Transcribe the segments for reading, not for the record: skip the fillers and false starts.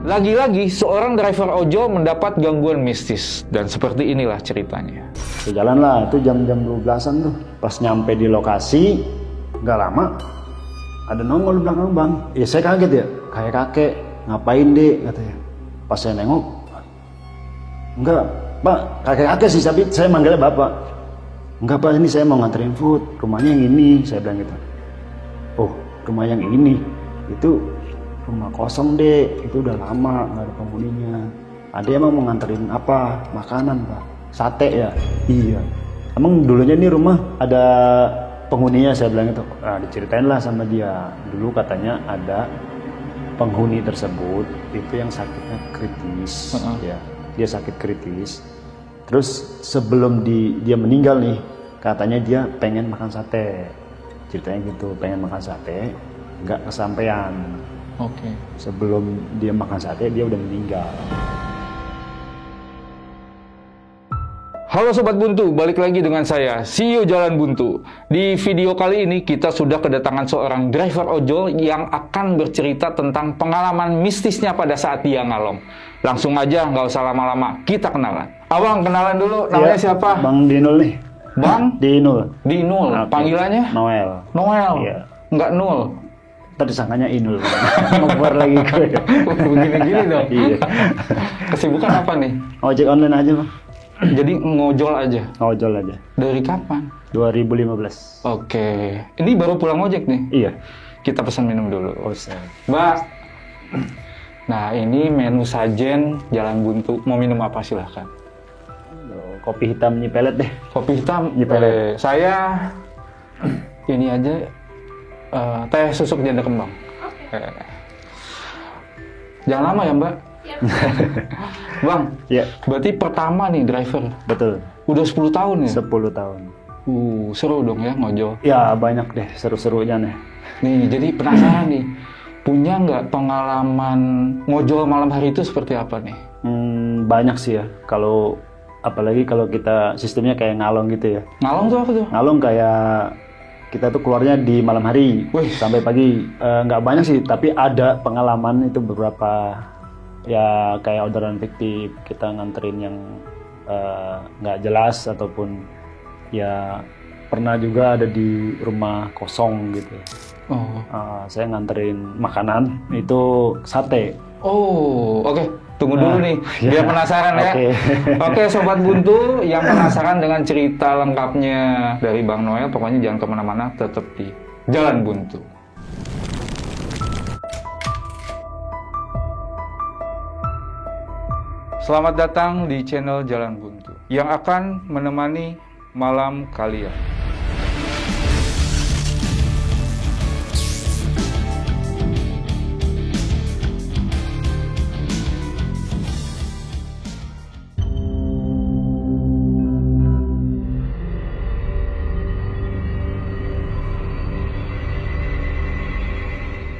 Lagi-lagi seorang driver ojol mendapat gangguan mistis dan seperti inilah ceritanya. Jalan lah, itu jam-jam 12-an tuh. Pas nyampe di lokasi, nggak lama, ada nongol di belakang bang. Ya saya kaget ya, kayak kakek, ngapain dek katanya. Pas saya nengok, enggak pak, kakek-kakek sih, tapi saya manggilnya bapak. Enggak pak, ini saya mau nganterin food, rumahnya yang ini, saya bilang gitu. Oh, rumah yang ini, itu rumah kosong dek, itu udah lama nggak ada penghuninya. Ada emang mau nganterin apa? Makanan pak? Sate ya? Iya. Emang dulunya ini rumah ada penghuninya, saya bilang itu. Nah, diceritain lah sama dia. Dulu katanya ada penghuni tersebut itu yang sakitnya kritis, ya. Dia sakit kritis. Terus sebelum dia meninggal nih, katanya dia pengen makan sate. Ceritanya gitu, pengen makan sate, nggak kesampaian. Oke. Sebelum dia makan sate, dia udah meninggal. Halo Sobat Buntu, balik lagi dengan saya, CEO Jalan Buntu. Di video kali ini kita sudah kedatangan seorang driver ojol yang akan bercerita tentang pengalaman mistisnya pada saat dia ngalong. Langsung aja, nggak usah lama-lama, kita kenalan. Abang, kenalan dulu, namanya siapa? Bang Dinul nih. Bang? Dinul. Dinul, Okay. Panggilannya? Noel. Noel? Iya. Nggak Nul? Tadi sangkanya Inul. Ngebar lagi gue. Begini-gini dong. Iya. Kesibukan apa nih? Ojek online aja bang. Jadi ngojol aja? Ojol aja. Dari kapan? 2015. Oke. Ini baru pulang ojek nih? Iya. Kita pesan minum dulu. Oh, saya. Mbak. Nah, ini menu sajen Jalan Buntu. Mau minum apa silahkan. Kopi hitam nyipelet deh. Kopi hitam? Nyipelet. Saya ini aja teh susuk janda kembang. Jangan lama ya Mbak. Bang, Ya. berarti pertama nih driver. Betul. Udah 10 tahun ya? 10 tahun. Seru dong ya ngojol. Ya banyak deh seru-serunya nih. Nih, jadi penasaran nih. Punya nggak pengalaman ngojol malam hari itu seperti apa nih? Banyak sih ya. Apalagi kalau kita sistemnya kayak ngalong gitu ya. Ngalong tuh apa tuh? Ngalong kayak kita tuh keluarnya di malam hari. Wih. Sampai pagi. Nggak banyak sih, tapi ada pengalaman itu beberapa. Ya kayak orderan fiktif, kita nganterin yang nggak jelas ataupun ya pernah juga ada di rumah kosong gitu. Oh. Saya nganterin makanan itu sate. Oh, oke. Tunggu dulu nih, ya. biar penasaran ya. Oke, Sobat Buntu yang penasaran dengan cerita lengkapnya dari Bang Noel, pokoknya jangan kemana-mana, tetap di Jalan Buntu. Selamat datang di channel Jalan Buntu yang akan menemani malam kalian.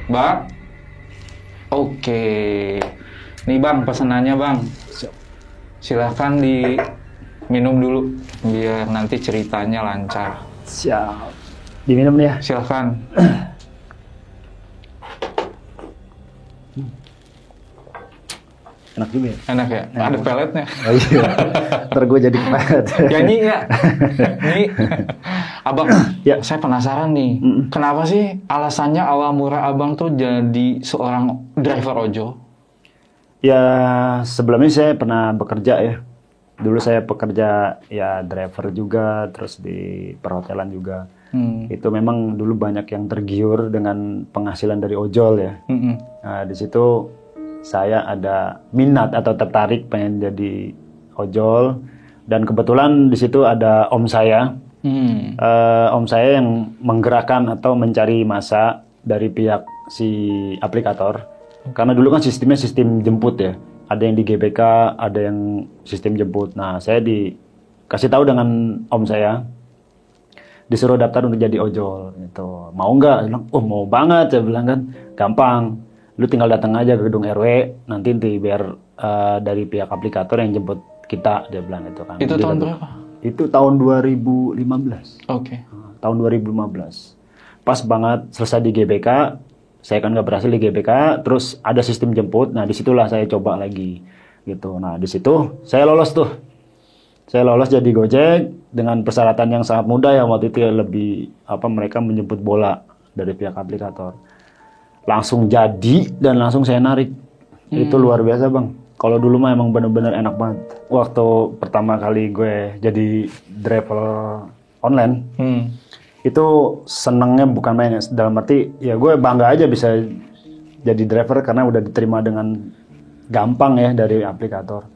Bang, oke. Nih Bang, pesanannya Bang. Silahkan diminum dulu, biar nanti ceritanya lancar. Siap. Diminum nih ya. Silahkan. Enak juga ya. Enak ya? Ada peletnya. Oh iya. Ntar gue jadi kepelet. Nyanyi ya? Nyanyi. Abang, Ya. saya penasaran nih. Kenapa sih alasannya awal murah Abang tuh jadi seorang driver ojol? Ya sebelumnya saya pernah bekerja ya. Dulu saya bekerja ya driver juga, terus di perhotelan juga. Itu memang dulu banyak yang tergiur dengan penghasilan dari ojol ya. Nah, di situ saya ada minat atau tertarik pengen jadi ojol, dan kebetulan di situ ada om saya. Om saya yang menggerakkan atau mencari masa dari pihak si aplikator. Karena dulu kan sistemnya sistem jemput ya. Ada yang di GBK, ada yang sistem jemput. Nah, saya dikasih tahu dengan om saya, disuruh daftar untuk jadi ojol. Gitu. Mau nggak? Saya bilang, oh mau banget. Saya bilang kan, gampang. Lu tinggal datang aja ke gedung RW, nanti biar dari pihak aplikator yang jemput kita, dia bilang itu kan. Itu tahun berapa? Itu tahun 2015. Oke. Tahun 2015. Pas banget selesai di GBK, saya kan nggak berhasil di GBK, terus ada sistem jemput. Nah disitulah saya coba lagi gitu. Nah di situ saya lolos tuh. Saya lolos jadi Gojek dengan persyaratan yang sangat mudah ya waktu itu ya, lebih mereka menjemput bola dari pihak aplikator. Langsung jadi dan langsung saya narik. Itu luar biasa bang. Kalau dulu mah emang bener-bener enak banget. Waktu pertama kali gue jadi driver online, itu senengnya bukan main ya. Dalam arti ya gue bangga aja bisa jadi driver karena udah diterima dengan gampang ya dari aplikator.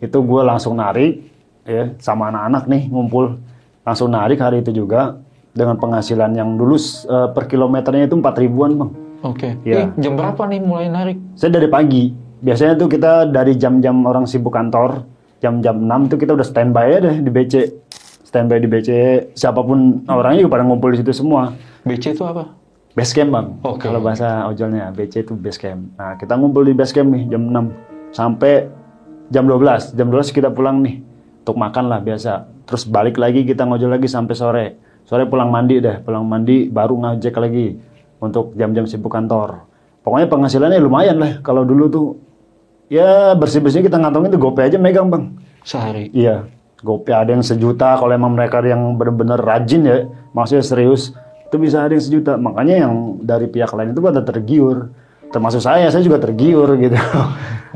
Itu gue langsung narik ya sama anak-anak nih ngumpul. Langsung narik hari itu juga dengan penghasilan yang dulu per kilometernya itu 4.000-an bang. Oke. Ya. Jam berapa nih mulai narik? Saya dari pagi. Biasanya tuh kita dari jam-jam orang sibuk kantor, jam-jam 6 itu kita udah standby ya deh di BC. Standby di BC, siapapun orangnya juga pada ngumpul di situ semua. BC itu apa? Base camp bang. Oke. Kalau bahasa ojolnya, BC itu base camp. Nah kita ngumpul di base camp nih jam 6 sampai jam 12. Jam 12 kita pulang nih untuk makan lah biasa. Terus balik lagi kita ngojol lagi sampai sore. Sore pulang mandi deh, pulang mandi baru ngajek lagi untuk jam-jam sibuk kantor. Pokoknya penghasilannya lumayan lah. Kalau dulu tuh ya bersih-bersihnya kita ngantongin tuh GoPay aja megang bang. Sehari? Iya, GoPay ada yang 1 juta. Kalau emang mereka yang benar-benar rajin ya, maksudnya serius, itu bisa ada yang 1 juta. Makanya yang dari pihak lain itu pada tergiur. Termasuk saya juga tergiur gitu.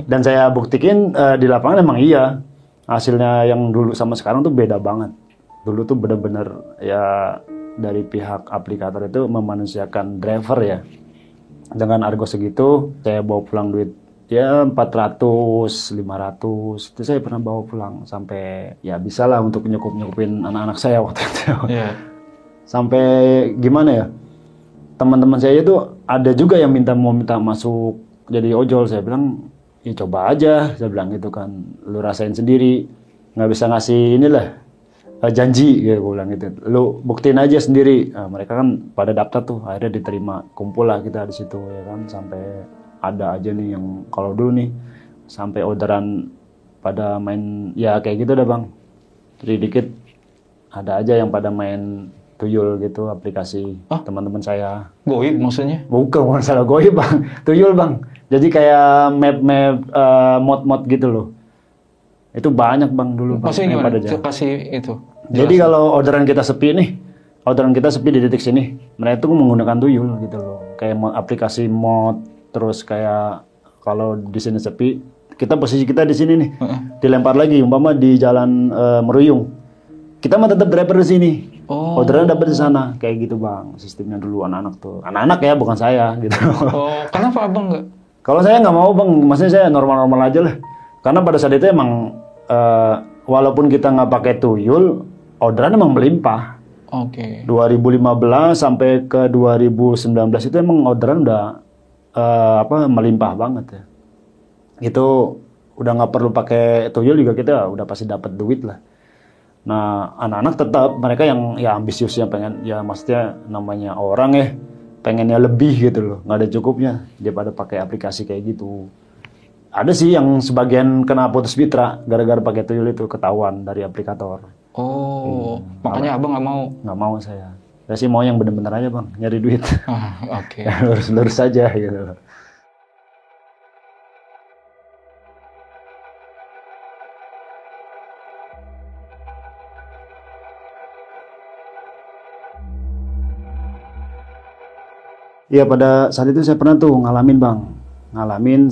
Dan saya buktikan di lapangan emang iya. Hasilnya yang dulu sama sekarang tuh beda banget. Dulu tuh benar-benar ya dari pihak aplikator itu memanusiakan driver ya. Dengan argo segitu, saya bawa pulang duit ya 400, 500. Itu saya pernah bawa pulang sampai ya bisa lah untuk nyukupin anak-anak saya waktu itu. Yeah. Sampai gimana ya? Teman-teman saya itu ada juga yang mau minta masuk jadi ojol. Saya bilang, ya coba aja. Saya bilang gitu kan, lu rasain sendiri. Nggak bisa ngasih inilah janji gitu, gue bilang gitu. Lu buktiin aja sendiri. Nah, mereka kan pada daftar tuh, akhirnya diterima. Kumpul lah kita di situ ya kan, sampai ada aja nih yang kalau dulu nih sampai orderan pada main ya kayak gitu dah bang. Jadi dikit ada aja yang pada main tuyul gitu aplikasi teman-teman saya. Goib maksudnya? Bukan masalah goib bang, tuyul bang. Jadi kayak map mod gitu loh. Itu banyak bang dulu. Maksudnya gimana? Kasih itu. Jadi kalau orderan kita sepi nih, di titik sini, mereka tuh menggunakan tuyul gitu loh. Kayak aplikasi mod, terus kayak kalau di sini sepi, posisi kita di sini nih, dilempar lagi, umpama di jalan Meruyung, kita mah tetap driver di sini. Orderan dapat di sana, kayak gitu bang. Sistemnya dulu anak-anak tuh, anak-anak ya bukan saya gitu. Kenapa abang nggak? Kalau saya nggak mau bang, maksudnya saya normal-normal aja lah. Karena pada saat itu emang walaupun kita nggak pakai tuyul, orderan emang melimpah. Oke. 2015 sampai ke 2019 itu emang orderan udah melimpah banget ya. Itu udah nggak perlu pakai tuyul juga kita udah pasti dapat duit lah. Nah anak-anak tetap mereka yang ya ambisiusnya pengen ya maksudnya namanya orang ya pengennya lebih gitu loh, nggak ada cukupnya dia pada pakai aplikasi kayak gitu. Ada sih yang sebagian kena putus mitra gara-gara pakai tuyul itu ketahuan dari aplikator. Makanya abang nggak mau? Nggak mau saya. Saya sih mau yang bener-bener aja bang, nyari duit. Oke. Lurus-lurus aja gitu. Iya pada saat itu saya pernah tuh ngalamin bang.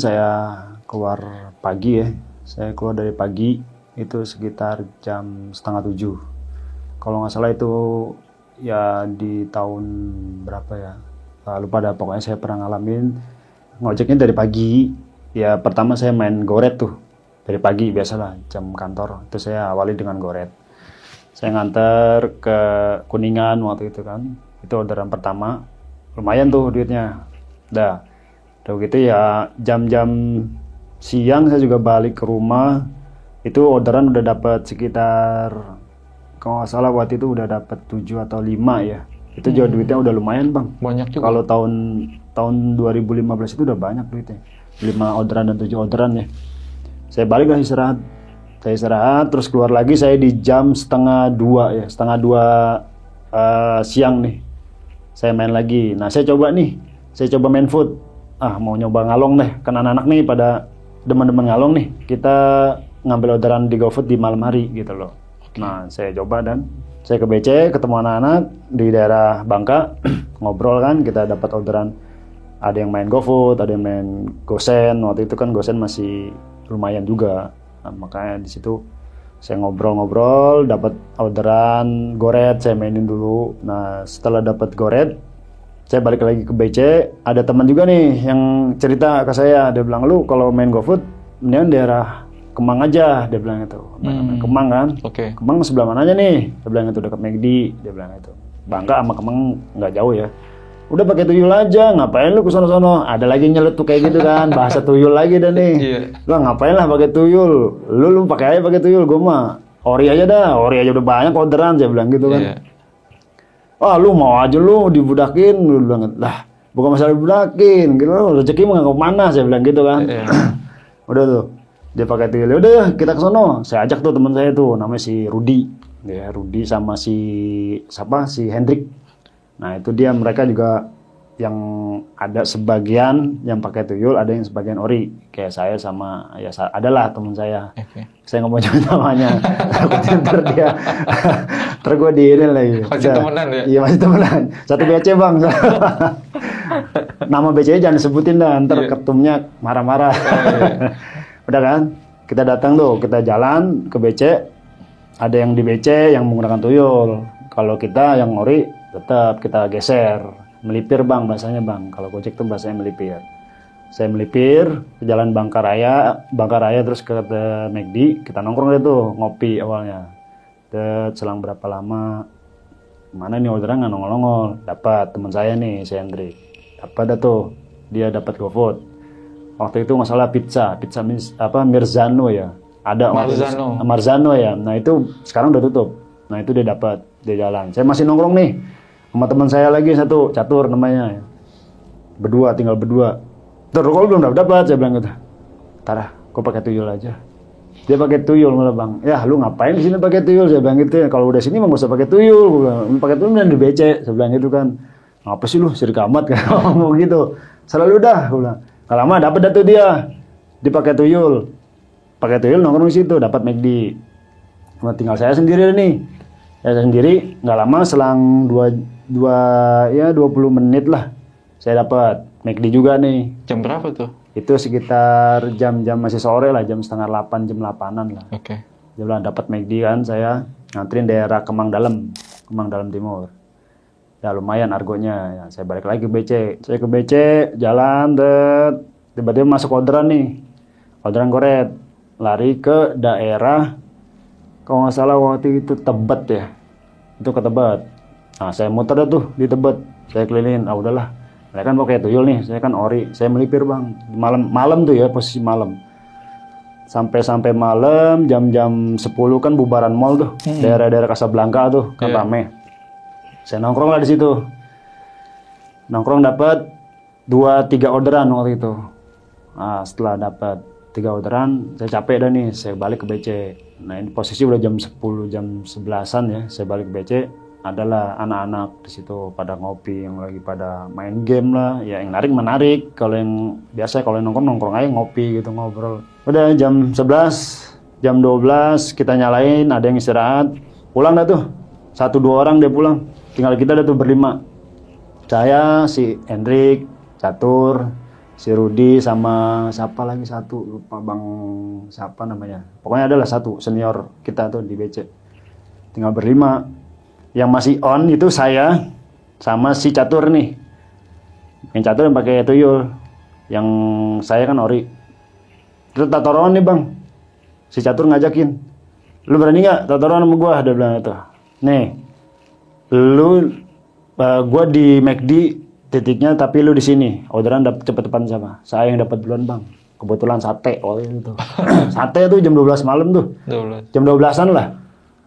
Saya keluar pagi ya. Saya keluar dari pagi itu sekitar jam 6:30. Kalau nggak salah itu ya di tahun berapa ya, lupa dah, pokoknya saya pernah ngalamin ngojeknya dari pagi. Ya pertama saya main goret tuh dari pagi, biasalah jam kantor itu saya awali dengan goret. Saya nganter ke Kuningan waktu itu kan, itu orderan pertama, lumayan tuh duitnya. Udah gitu ya jam-jam siang saya juga balik ke rumah, itu orderan udah dapat sekitar kalau nggak salah waktu itu udah dapat 7 atau 5 ya. Itu juga duitnya udah lumayan bang. Banyak juga. Kalau tahun 2015 itu udah banyak duitnya. 5 orderan dan 7 orderan ya. Saya balik lah istirahat. Saya istirahat terus keluar lagi saya di jam 1:30 ya. 1:30 siang nih. Saya main lagi. Nah saya coba nih Saya coba main food. Mau nyoba ngalong deh. Kan anak-anak nih pada demen-demen ngalong nih. Kita ngambil orderan di GoFood di malam hari gitu loh. Nah, saya coba dan saya ke BC, ketemu anak-anak di daerah Bangka, ngobrol kan, kita dapat orderan. Ada yang main GoFood, ada yang main Gosen. Waktu itu kan Gosen masih lumayan juga. Nah, makanya di situ saya ngobrol-ngobrol, dapat orderan goret, saya mainin dulu. Nah, setelah dapat goret, saya balik lagi ke BC. Ada teman juga nih yang cerita ke saya, dia bilang, lu kalau main GoFood, mendingan daerah Kemang aja, dia bilang itu. Kemang kan? Kemang sebelah mananya nih? Dia bilang itu dekat McD, dia bilang itu. Bangka sama Kemang nggak jauh ya. Udah pakai tuyul aja, ngapain lu ke sono-sono? Ada lagi nyelet tuh kayak gitu kan, bahasa tuyul lagi dah nih. Lu ngapain lah pakai tuyul? Lu pakai aja pakai tuyul, gue mah ori aja dah, ori aja udah banyak orderan, saya bilang gitu kan. Lu mau aja lu dibudakin, lu bilang lah, bukan masalah dibudakin, gitu rezeki mah nggak kemana, saya bilang gitu kan. Udah tuh, dia pakai tuyul, udah kita ke sono. Saya ajak tuh teman saya tuh, namanya si Rudi, ya Rudi sama si Hendrik. Nah itu dia, mereka juga yang ada sebagian yang pakai tuyul, ada yang sebagian ori. Kayak saya sama, ya adalah teman saya. Saya nggak mau nyebut namanya, takutnya ntar dia, ntar gue di ini lagi. Masih temenan ya? Iya masih temenan, satu BC bang. Nama BC jangan disebutin dah, ntar ketumnya marah-marah. Udah kan, kita datang tuh, kita jalan ke BC. Ada yang di BC yang menggunakan tuyul. Kalau kita yang ori, tetap kita geser, melipir bang bahasanya bang. Kalau Gojek tuh bahasanya melipir. Saya melipir ke jalan Bangka Raya terus ke McD. Kita nongkrong deh tuh, ngopi awalnya. Selang berapa lama, mana nih orderan nggak nongol-nongol. Dapat teman saya nih, si Hendrik. Dapat dah tuh, dia dapat GoFood. Waktu itu nggak salah pizza Mirzano ya. Ada Marzano ya. Nah itu sekarang udah tutup. Nah itu dia dapat, dia jalan. Saya masih nongkrong nih sama teman saya lagi satu, Catur namanya. Tinggal berdua. Terus kalau belum dapat, saya bilang gitu. Tarah, kau pakai tuyul aja. Dia pakai tuyul malah bang. Ya lu ngapain di sini pakai tuyul? Saya bilang gitu. Kalau udah sini mah gak usah pakai tuyul. Gue bilang, pakai tuyul dan di BC. Saya bilang gitu kan. Ngapa sih lu sirik amat kan ngomong gitu. Selalu dah, gue bilang. Gak lama dapat dah tuh dia. Dia pakai tuyul. Pakai tuyul nongkrong di situ, dapat McD. Tinggal saya sendiri nih. Saya sendiri, nggak lama selang 20 menit lah saya dapat McD juga nih. Jam berapa tuh? Itu sekitar jam-jam masih sore lah, jam setengah 8, jam 8-an lah. Dia bilang dapat McD kan, saya nganterin daerah Kemang Dalam Timur. Ya lumayan argonya. Ya, saya balik lagi ke BC. Saya ke BC, jalan, tiba-tiba masuk orderan nih, orderan goret, lari ke daerah. Kalau nggak salah waktu itu Tebet ya, itu ke Tebet. Nah saya muter tuh di Tebet, saya kelilingin. Udahlah, mereka kan pakai tuyul nih, saya kan ori, saya melipir bang. Malam tuh ya, posisi malam. Sampai malam, jam 10 kan bubaran mall tuh, daerah-daerah Casablanca tuh kan rame. Saya nongkrong lah di situ. Nongkrong dapat 2-3 orderan waktu itu. Nah setelah dapat 3 orderan, saya capek dah nih, saya balik ke BC. Nah ini posisi udah jam 10, jam 11-an ya, saya balik ke BC. Adalah anak-anak di situ pada ngopi, yang lagi pada main game lah. Ya yang menarik. Kalau yang biasa, kalau yang nongkrong aja ngopi gitu, ngobrol. Udah jam 11, jam 12 kita nyalain, ada yang istirahat. Pulang dah tuh, 1-2 orang dia pulang. Tinggal kita dah tuh berlima. Saya, si Hendrik, Catur, si Rudi, sama siapa lagi satu, lupa bang siapa namanya. Pokoknya adalah satu senior kita tuh di BC. Tinggal berlima. Yang masih on itu saya sama si Catur nih. Yang Catur yang pakai tuyul, yang saya kan ori. Terus tatoran nih bang, si Catur ngajakin, lu berani nggak tatoran sama gua? Dia bilang itu. Nih, gua di McD titiknya, tapi lu di sini. Orderan cepet-cepetan sama. Saya yang dapat duluan bang. Kebetulan sate itu. Sate tuh jam 12 malam tuh. 12. Jam 12-an lah.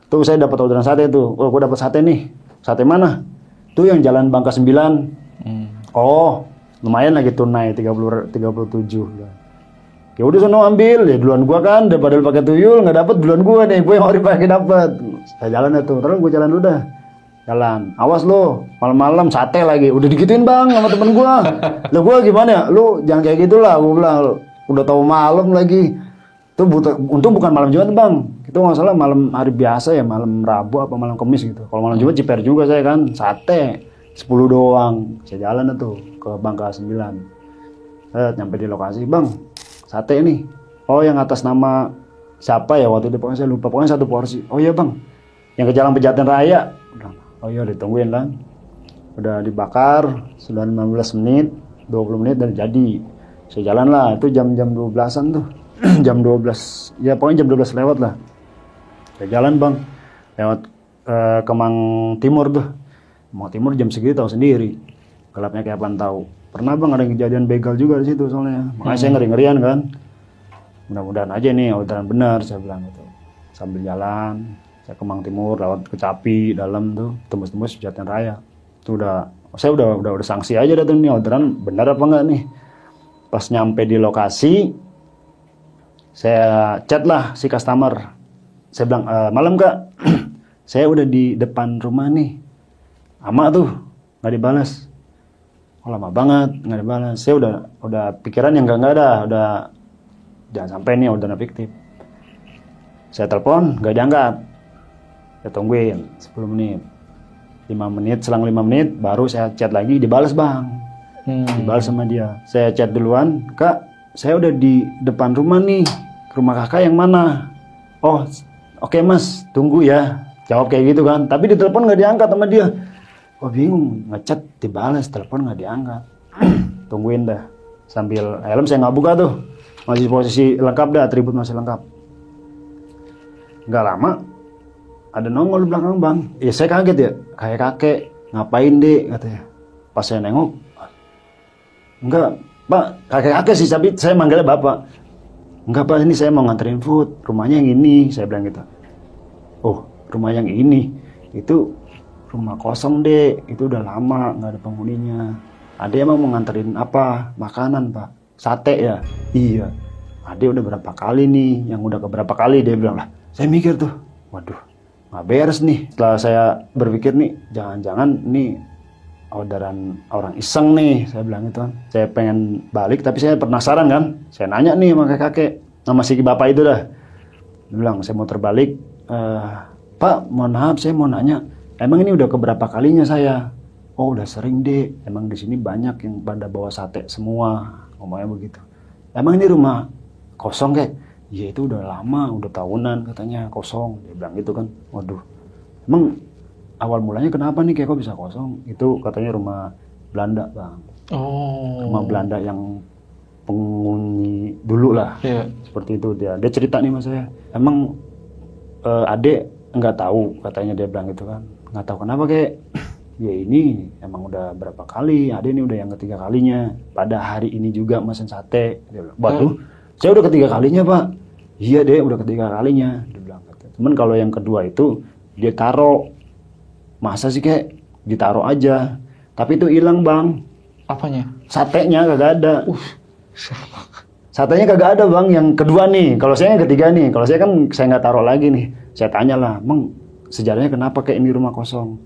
Tuh saya dapat orderan sate tuh. Oh, gua dapat sate nih. Sate mana? Tuh yang jalan Bangka 9. Oh, lumayan lagi tunai 37. Ya udah sono ambil, ya duluan gua kan, daripada lu pakai tuyul nggak dapat, duluan gua nih, gua yang ori pakai dapat. Saya jalan tuh, terus gua jalan udah. jalan. Awas lo, malam-malam sate lagi. Udah digituin bang sama temen gua. Lah gua gimana ya? Lu jangan kayak gitulah, gua bilang. Udah tahu malam lagi. Itu untung bukan malam Jumat bang. Itu nggak salah malam hari biasa ya, malam Rabu apa malam Kamis gitu. Kalau malam Jumat ciper juga saya kan, sate 10 doang. Saya jalan tuh ke Bangka 9. Saya nyampe di lokasi, bang, sate nih. Oh yang atas nama siapa ya waktu itu, pokoknya saya lupa, pokoknya 1 porsi. Oh iya bang, yang ke Jalan Pejaten Raya. Oh iya ditungguin lah. Udah dibakar, sudah 15 menit, 20 menit dan jadi. Saya jalan lah, itu jam 12-an tuh. Jam 12, ya pokoknya jam 12 lewat lah. Saya jalan bang, lewat Kemang Timur tuh. Kemang Timur jam segitu tahu sendiri. Gelapnya kayak apaan tahu. Pernah bang ada kejadian begal juga di situ soalnya. Makanya saya ngeri-ngerian kan. Mudah-mudahan aja nih orderan benar, saya bilang gitu. Sambil jalan, saya ke Kemang Timur, lewat Kecapi, dalam tuh, tembus-tembus Pejaten Raya. Itu saya udah sanksi aja datang nih orderan benar apa enggak nih. Pas nyampe di lokasi, saya chat lah si customer. Saya bilang, malam kak, saya udah di depan rumah nih. Ama tuh, nggak dibalas. Oh, lama banget, nggak dibalas. Saya udah pikiran yang nggak ada, udah jangan sampai nih orderan fiktif. Saya telepon, nggak diangkat. Saya tungguin 10 menit. 5 menit, selang 5 menit, baru saya chat lagi, dibalas bang. Dibalas sama dia. Saya chat duluan, kak, saya udah di depan rumah nih. Rumah kakak yang mana? Oh, oke mas, tunggu ya. Jawab kayak gitu kan. Tapi di telepon nggak diangkat sama dia. Oh bingung, ngechat dibalas, telepon nggak diangkat. Tungguin dah. Sambil helm saya nggak buka tuh. Masih posisi lengkap dah, atribut masih lengkap. Nggak lama, ada nongol di belakang bang. Ya saya kaget ya, kayak kakek. Ngapain dek katanya. Pas saya nengok, enggak pak, kakek-kakek sih, tapi saya manggilnya bapak. Enggak pak, ini saya mau nganterin food, rumahnya yang ini, saya bilang gitu. Oh, rumah yang ini, itu rumah kosong dek, itu udah lama, nggak ada penghuninya. Ade emang mau nganterin apa? Makanan pak, sate ya? Iya. Ade udah berapa kali nih, yang udah keberapa kali, dia bilang lah. Saya mikir tuh, waduh, nggak beres nih. Setelah saya berpikir nih, jangan-jangan nih orderan orang iseng nih, saya bilang itu kan. Saya pengen balik tapi saya penasaran kan. Saya nanya nih sama kakek, sama si bapak itu dah. Dia bilang saya mau terbalik. Pak, mohon maaf saya mau nanya. Emang ini udah keberapa kalinya saya? Oh udah sering deh. Emang di sini banyak yang pada bawa sate semua. Ngomongnya begitu. Emang ini rumah kosong kek? Ya itu udah lama, udah tahunan katanya kosong. Dia bilang gitu kan. Waduh. Emang awal mulanya kenapa nih kayak kok bisa kosong? Itu katanya rumah Belanda bang. Oh. Rumah Belanda yang penghuni dulu lah. Yeah. Seperti itu dia. Dia cerita nih mas saya. Emang adek nggak tahu katanya, dia bilang gitu kan. Nggak tahu kenapa kayak. Ya ini emang udah berapa kali. Adek ini udah yang ketiga kalinya. Pada hari ini juga mesen sate. Dia bilang, waduh, saya udah ketiga kalinya pak. Iya deh udah ketiga kalinya. Dia bilang. Cuman kalau yang kedua itu dia taruh. Masa sih kayak ditaruh aja, tapi itu hilang bang. Apanya? Satenya kagak ada. Satenya kagak ada bang. Yang kedua nih, kalau saya yang ketiga nih. Kalau saya kan saya nggak taruh lagi nih. Saya tanya lah, bang sejarahnya kenapa kayak ini rumah kosong?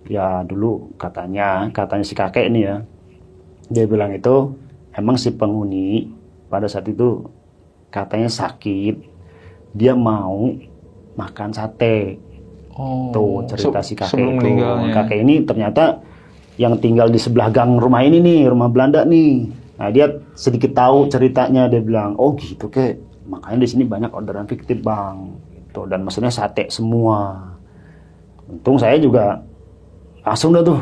Ya dulu katanya si kakek ini ya, dia bilang itu emang si penghuni pada saat itu katanya sakit, dia mau makan sate. Oh, tuh cerita si kakek itu. Kakek ini ternyata yang tinggal di sebelah gang rumah ini nih, rumah Belanda nih. Nah dia sedikit tahu ceritanya, dia bilang, oh gitu kek, makanya di sini banyak orderan fiktif bang. Gitu. Dan maksudnya sate semua. Untung saya juga langsung dah tuh,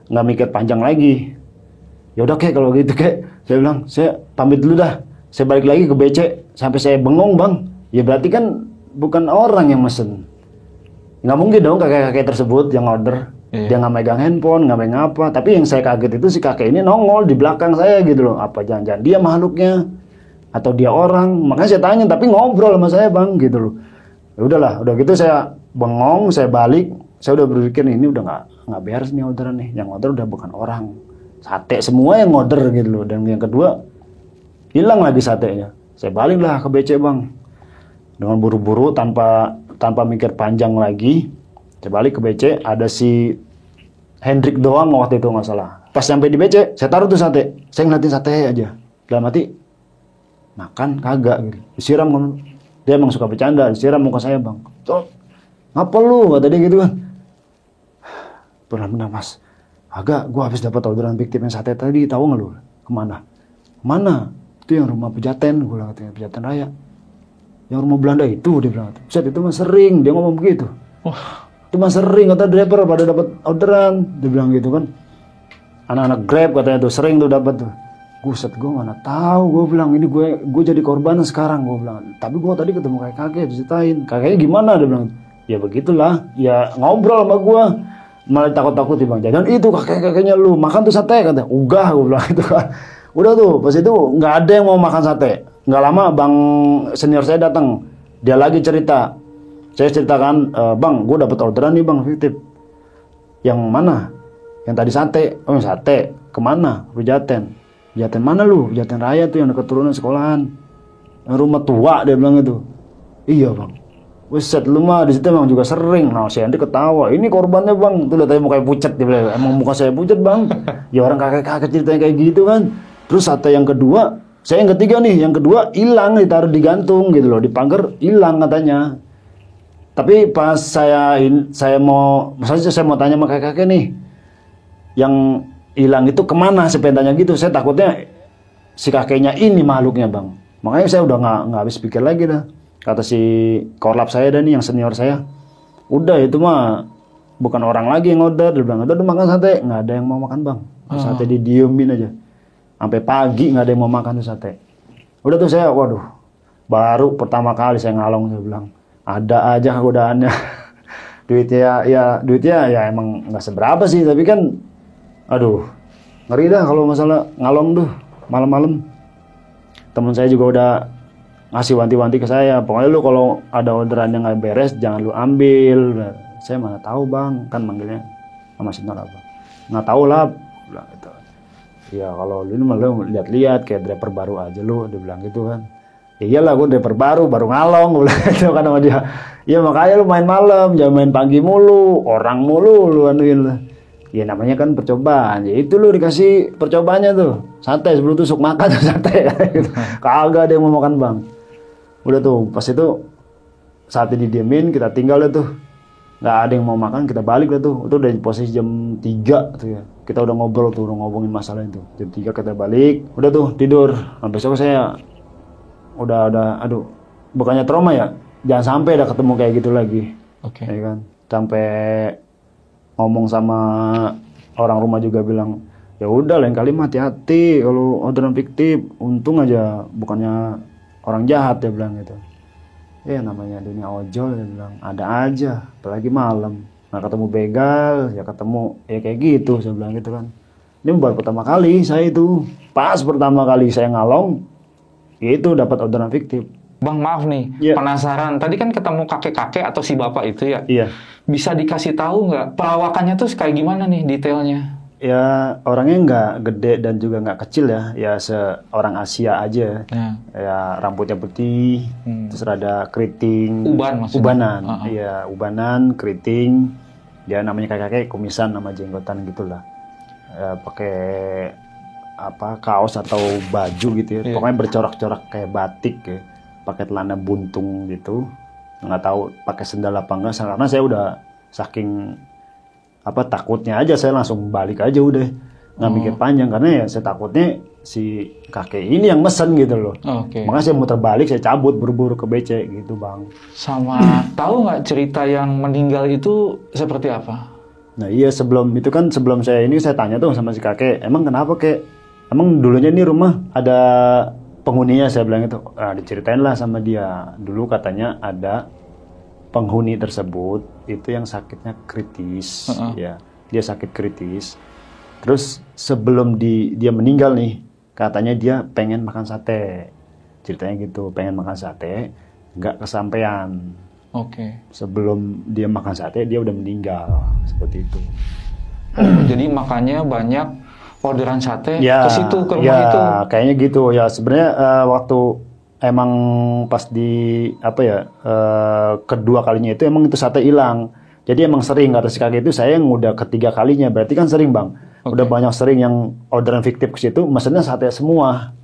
nggak mikir panjang lagi. Ya udah kek kalau gitu kek, saya bilang saya pamit dulu dah. Saya balik lagi ke BC sampai saya bengong bang. Ya berarti kan bukan orang yang mesen. Nggak mungkin dong kakek-kakek tersebut yang order. Iya. Dia nggak megang handphone, nggak megang apa. Tapi yang saya kaget itu si kakek ini nongol di belakang saya gitu loh. Apa jangan-jangan dia makhluknya atau dia orang? Makanya saya tanya, tapi ngobrol sama saya bang gitu loh. Ya udahlah, udah gitu saya bengong, saya balik. Saya udah berpikir ini udah nggak beres nih orderan nih. Yang order udah bukan orang, sate semua yang order gitu loh. Dan yang kedua hilang lagi satenya. Saya baliklah ke BC bang dengan buru-buru tanpa mikir panjang lagi. Saya balik ke BC, ada si Hendrik doang waktu itu nggak salah. Pas sampai di BC, saya taruh tuh sate. Saya ngeliatin sate aja. Dalam hati, makan kagak gitu. Disiram kan. Dia emang suka bercanda, disiram muka saya bang. Ngapa lu? Kata dia gitu kan. Benar-benar mas. Agak, gue habis dapat orderan fiktif yang sate tadi, tahu nggak lu? Kemana? Mana? Itu yang rumah Pejaten, gue bilang katanya Pejaten Raya. Yang rumah Belanda itu, dia bilang. Set itu mah sering, dia ngomong begitu. Itu mah sering, kata driver pada dapat orderan, dia bilang gitu kan. Anak-anak Grab katanya tuh sering tuh dapat tuh. Buset, gue mana tahu, gue bilang ini gue jadi korban sekarang, gue bilang. Tapi gue tadi ketemu kakek diceritain, kakeknya gimana, dia bilang. Ya begitulah, ya ngobrol sama gue. Malah takut-takut bang, jangan itu kakeknya lu makan tuh sate, kata. Ugah, gue bilang itu kan. Udah tuh, pas itu nggak ada yang mau makan sate. Nggak lama bang senior saya datang, dia lagi cerita. Saya ceritakan, bang, gue dapat orderan nih bang fiktif. Yang mana? Yang tadi sate. Oh sate, kemana? Pejaten. Pejaten mana lu? Pejaten Raya tuh yang dekat turunan sekolahan. Yang rumah tua, dia bilang itu. Iya bang. Weset lu mah di situ emang juga sering. Nah si Andi ketawa. Ini korbannya bang. Tuh lihat aja mukanya pucat dia bilang. Emang muka saya pucat bang. Ya orang kakek-kakek ceritanya kayak gitu kan. Terus sate yang kedua, saya yang ketiga nih. Yang kedua hilang, ditaruh di gantung gitu loh. Di pagar hilang katanya. Tapi pas saya mau, misalnya saya mau tanya sama kakek-kakek nih, yang hilang itu kemana? Saya pengen tanya gitu. Saya takutnya si kakeknya ini makhluknya bang. Makanya saya udah nggak habis pikir lagi dah. Kata si korlap saya dan nih yang senior saya, udah itu mah bukan orang lagi yang order. Dia bilang, udah makan sate, nggak ada yang mau makan bang. Sate didiemin aja, sampai pagi nggak ada yang mau makan tuh sate. Udah tuh saya, waduh, baru pertama kali saya ngalong, saya bilang, ada aja godaannya. duitnya ya emang nggak seberapa sih, tapi kan, aduh, ngeri dah kalau masalah ngalong tuh malam-malam. Temen saya juga udah ngasih wanti-wanti ke saya, pokoknya lu kalau ada orderan yang nggak beres jangan lu ambil. Saya mana tahu bang, kan manggilnya sama Sinor apa, nggak tahu lah, bilang gitu. Ya kalau lu ini malah lihat-lihat kayak driver baru aja lu, dia bilang gitu kan. Ya iyalah gue driver baru ngalong, gue bilang gitu kan sama dia. Ya makanya lu main malam, jangan main pagi mulu, orang mulu lu anuin lah. Ya namanya kan percobaan, ya itu lu dikasih percobaannya tuh, sate sebelum tusuk makan tuh sate. Gitu. Kagak ada yang mau makan bang. Udah tuh, pas itu saatnya didiemin, kita tinggal deh tuh. Nggak ada yang mau makan, kita balik lah tuh. Itu udah posisi jam 3 tuh ya. Kita udah ngobrol tuh, udah ngomongin masalah itu. Jam 3 kita balik, udah tuh tidur. Nah, besok saya udah, aduh, bukannya trauma ya. Jangan sampai ada ketemu kayak gitu lagi. Oke. Ya kan? Sampai ngomong sama orang rumah juga bilang, ya udah lain kali mah hati-hati kalau orderan fiktif. Untung aja bukannya orang jahat, dia bilang gitu. Ya namanya dunia ojol, dia bilang ada aja, apalagi malam. Nah ketemu begal, ya ketemu ya kayak gitu, saya bilang gitu kan. Ini baru pertama kali saya itu, pas pertama kali saya ngalong, itu dapat orderan fiktif. Bang maaf nih, penasaran. Tadi kan ketemu kakek-kakek atau si bapak itu ya. Iya. Bisa dikasih tahu nggak perawakannya tuh kayak gimana nih detailnya? Ya orangnya nggak gede dan juga nggak kecil ya, ya seorang Asia aja. Ya rambutnya putih, terus rada keriting, ubanan, ya ubanan, keriting. Dia namanya kakek kumisan sama jenggotan gitulah. Ya, pakai apa kaos atau baju gitu ya, pokoknya bercorak-corak kayak batik ya, pakai celana buntung gitu. Nggak tahu pakai sendal apa enggak, karena saya udah saking takutnya aja, saya langsung balik aja udah, nggak mikir panjang karena ya saya takutnya si kakek ini yang mesen gitu loh. Makanya saya muter balik, saya cabut buru-buru ke BC gitu bang. Sama tahu nggak cerita yang meninggal itu seperti apa? Nah iya, sebelum saya ini saya tanya tuh sama si kakek, emang kenapa kek? Emang dulunya ini rumah ada penghuninya, saya bilang itu. Nah, diceritain lah sama dia, dulu katanya ada penghuni tersebut itu yang sakitnya kritis, ya dia sakit kritis. Terus sebelum dia meninggal nih, katanya dia pengen makan sate, ceritanya gitu, pengen makan sate, nggak kesampaian. Sebelum dia makan sate dia udah meninggal, seperti itu. Jadi makanya banyak orderan sate ke situ, ke rumah itu. Kayaknya gitu ya. Sebenarnya waktu emang pas di kedua kalinya itu emang itu sate hilang. Jadi emang sering, kata si kakek itu saya yang udah ketiga kalinya, berarti kan sering bang. Udah banyak sering yang orderan fiktif ke situ, mesennya sate semua.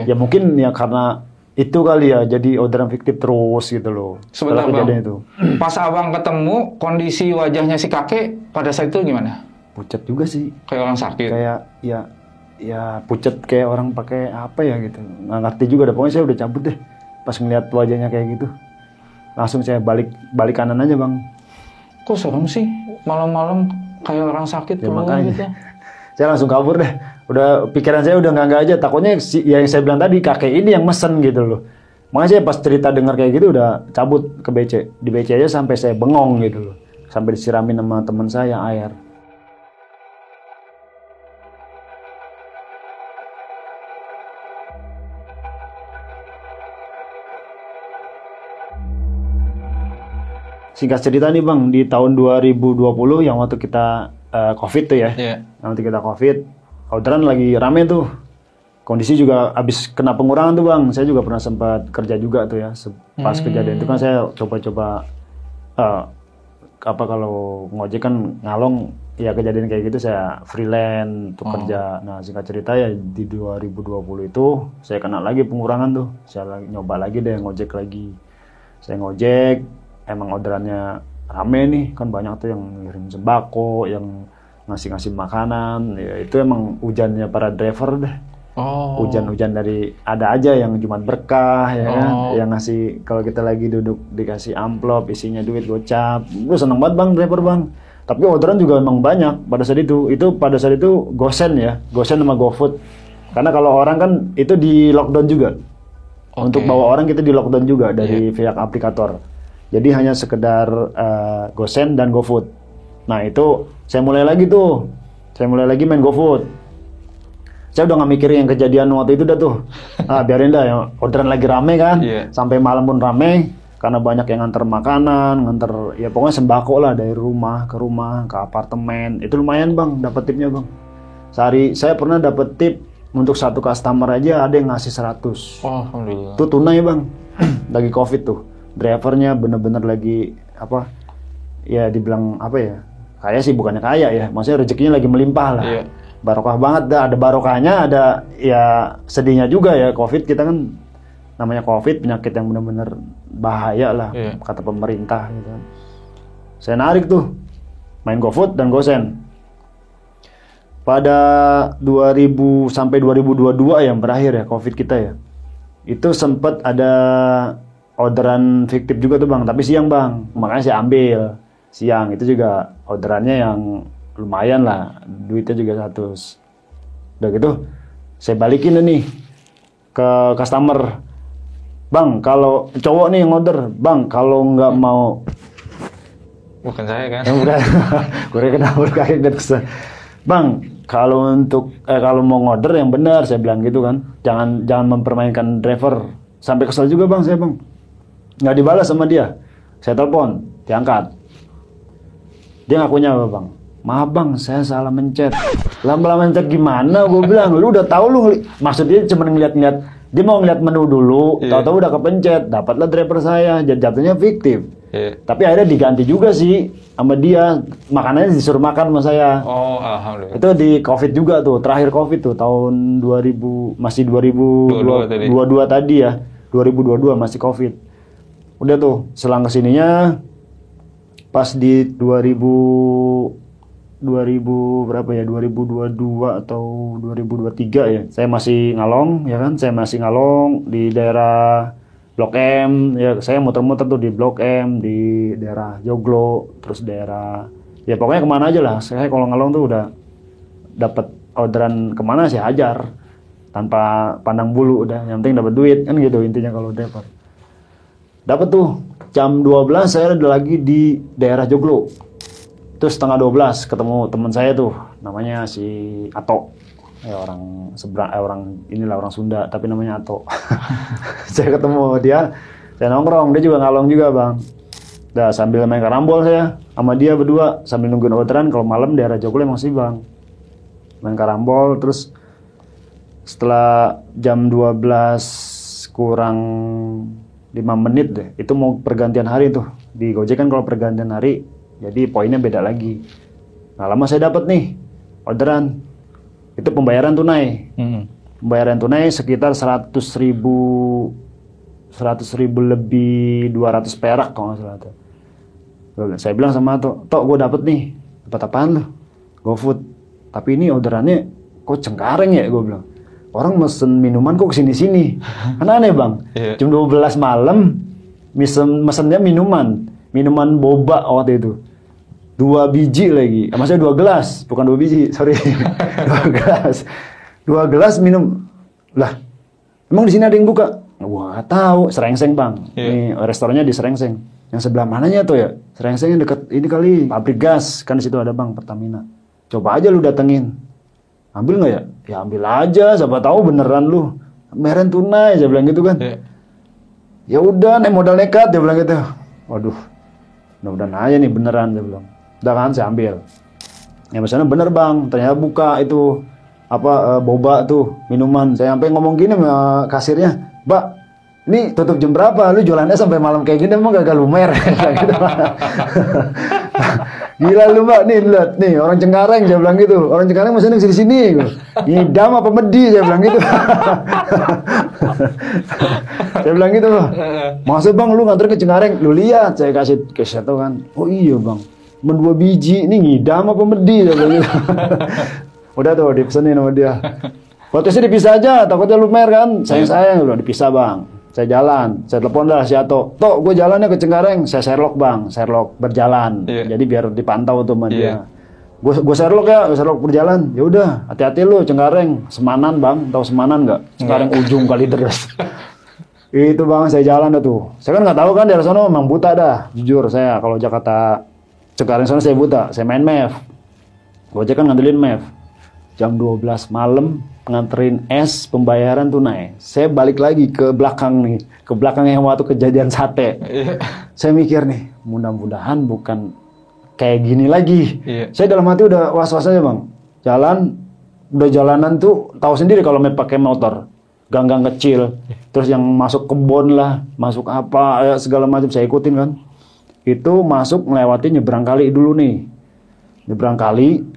Ya mungkin ya karena itu kali ya, jadi orderan fiktif terus gitu loh. Sebentar bang, itu. Pas abang ketemu, kondisi wajahnya si kakek pada saat itu gimana? Pucat juga sih. Kayak orang sakit? Kayak ya pucat kayak orang pakai apa ya gitu. Nggak ngerti juga dah, pokoknya saya udah cabut deh. Pas ngeliat wajahnya kayak gitu. Langsung saya balik kanan aja bang. Kok serem sih malam-malam kayak orang sakit ya, makanya gitu. Saya langsung kabur deh. Udah pikiran saya udah nggak aja. Takutnya ya yang saya bilang tadi kakek ini yang mesen gitu loh. Makanya saya pas cerita dengar kayak gitu udah cabut ke BC. Di BC aja sampai saya bengong gitu loh. Sampai disiramin sama teman saya air. Singkat cerita nih bang, di tahun 2020 yang waktu kita COVID tuh ya, waktu kita COVID, orderan lagi rame tuh, kondisi juga abis kena pengurangan tuh bang, saya juga pernah sempat kerja juga tuh ya, pas kejadian itu kan saya coba-coba, kalau ngojek kan ngalong, ya kejadian kayak gitu saya freelance untuk kerja. Nah singkat cerita ya di 2020 itu saya kena lagi pengurangan tuh, saya nyoba lagi deh ngojek lagi, saya ngojek. Emang orderannya rame nih, kan banyak tuh yang ngirim sembako, yang ngasih makanan, ya itu emang hujannya para driver deh. Hujan-hujan dari ada aja yang Jumat berkah ya kan, yang ngasih kalau kita lagi duduk dikasih amplop isinya duit gocap. Gue seneng banget bang driver bang. Tapi orderan juga emang banyak pada saat itu. Pada saat itu Gosen ya, Gosen sama GoFood. Karena kalau orang kan itu di lockdown juga. Untuk bawa orang kita di lockdown juga dari pihak aplikator. Jadi hanya sekedar Gosen dan GoFood. Nah itu saya mulai lagi tuh. Saya mulai lagi main GoFood. Saya udah gak mikirin yang kejadian waktu itu dah tuh. Biarin dah ya. Orderan lagi rame kan. Sampai malam pun rame. Karena banyak yang nganter makanan. Nganter ya pokoknya sembako lah. Dari rumah ke apartemen. Itu lumayan bang dapat tipnya bang. Sehari saya pernah dapat tip. Untuk satu customer aja ada yang ngasih 100. Alhamdulillah. Itu tunai bang. Lagi COVID tuh. Drivernya bener-bener lagi ya dibilang kaya sih bukannya kaya ya, maksudnya rezekinya lagi melimpah lah. Barokah banget dah, ada barokahnya, ada ya sedihnya juga ya. COVID kita kan namanya COVID, penyakit yang bener-bener bahaya lah kata pemerintah gitu kan. Saya narik tuh main GoFood dan Gosen pada 2000 sampai 2022 yang berakhir ya COVID kita ya, itu sempat ada orderan fiktif juga tuh bang, tapi siang bang, makanya saya ambil siang. Itu juga orderannya yang lumayan lah, duitnya juga 100. Udah gitu saya balikin nih ke customer, bang kalau cowok nih yang order, bang kalau nggak mau, bukan saya kan, gue kenapa kayak gitu, bang kalau kalau mau order yang benar, saya bilang gitu kan, jangan mempermainkan driver. Sampai kesel juga bang saya bang. Nggak dibalas sama dia. Saya telepon, diangkat. Dia ngakunya apa bang? Maaf bang, saya salah mencet. Lama-lama mencet gimana? Gue bilang, lu udah tahu lu. Maksudnya cuma ngeliat-ngeliat. Dia mau ngeliat menu dulu, tahu-tahu udah kepencet. Dapatlah driver saya, jatuhnya fiktif. Tapi akhirnya diganti juga sih sama dia. Makanannya disuruh makan sama saya. Alhamdulillah. Itu di COVID juga tuh, terakhir COVID tuh, tahun 2000, masih 2022 tadi ya. 2022 masih COVID. Udah tuh, selang kesininya pas di 2022 atau 2023 ya. Saya masih ngalong ya kan, saya masih ngalong di daerah Blok M ya, saya muter-muter tuh di Blok M, di daerah Joglo, terus daerah ya pokoknya kemana aja lah. Saya kalau ngalong tuh udah dapat orderan kemana saya hajar tanpa pandang bulu, udah yang penting dapat duit kan gitu intinya kalau driver. Dapat tuh jam 12 saya udah lagi di daerah Joglo. Terus setengah 12 ketemu teman saya tuh, namanya si Ato. Ya orang orang Sunda tapi namanya Ato. Saya ketemu dia, saya nongkrong, dia juga ngalong juga, Bang. Udah sambil main karambol saya sama dia berdua sambil nungguin orderan. Kalau malam daerah Joglo emang sih, Bang. Main karambol terus setelah jam 12 kurang 5 menit deh, itu mau pergantian hari tuh. Di Gojek kan kalau pergantian hari Jadi poinnya beda lagi. Nah lama saya dapat nih orderan. Itu pembayaran tunai. Pembayaran tunai sekitar 100.000 lebih 200 perak kalau nggak salah tuh. Saya bilang sama Tok gue dapet nih. Dapat apaan lu? GoFood. Tapi ini orderannya kok Cengkareng ya, gue bilang. Orang mesen minuman kok kesini-sini. Kan aneh bang. Jam 12 malam mesennya minuman boba waktu itu. 2 biji lagi. Maksudnya 2 gelas, bukan 2 biji, sorry. 2 gelas. 2 gelas minum. Lah, emang di sini ada yang buka? Gua nggak tahu. Serengseng bang. Ini restorannya di Serengseng. Yang sebelah mananya tuh ya? Serengseng yang dekat ini kali, pabrik gas. Kan di situ ada bang, Pertamina. Coba aja lu datengin. Ambil nggak ya? Ya ambil aja. Siapa tahu beneran lu. Meren tunai, saya bilang gitu kan. Ya udah, modal nekat, dia bilang gitu. Waduh, mudah-mudahan aja nih beneran, dia bilang. Udah kan, saya ambil. Ya misalnya bener bang, ternyata buka itu boba tuh minuman. Saya sampai ngomong gini sama kasirnya, Mbak, ini tutup jam berapa? Lu jualannya sampai malam kayak gini emang gagal lumer? Gitu. Gila lu Mbak, nih lihat nih orang Cengkareng, saya bilang gitu. Orang Cengkareng masih di sini. Ngidam apa medi, saya bilang gitu. Saya bilang gitu loh. Maksud bang lu nganter ke Cengkareng, lu lihat saya kasih tahu kan. Oh iya bang. 2 biji, ini ngidam apa medi? Udah tuh dipesenin sama dia. Potensi dipisah aja, takutnya lumer kan. Sayang loh, dipisah bang. Saya jalan, saya telepon dah si Ato. Tok, gue jalannya ke Cengkareng. Saya Sherlock bang, Sherlock berjalan. Jadi biar dipantau tuh sama dia. Gue Sherlock ya, Sherlock berjalan. Ya udah, hati-hati lu Cengkareng. Semanan bang, tahu Semanan nggak? Cengkareng ujung kali terus. Itu bang, saya jalan dah tuh. Saya kan nggak tahu kan daerah sana memang buta dah. Jujur saya, kalau Jakarta Cengkareng sana saya buta, saya main MEF. Gojek kan ngandelin MEF. Jam 12 malam nganterin es pembayaran tunai. Saya balik lagi ke belakang nih, ke belakang yang waktu kejadian sate. Saya mikir nih, mudah-mudahan bukan kayak gini lagi. Saya dalam hati udah was-was aja bang. Udah jalanan tuh tahu sendiri kalau pakai motor, gang-gang kecil, terus yang masuk kebon lah, masuk apa ya segala macam saya ikutin kan. Itu masuk melewati nyebrang kali dulu nih. Nyebrang kali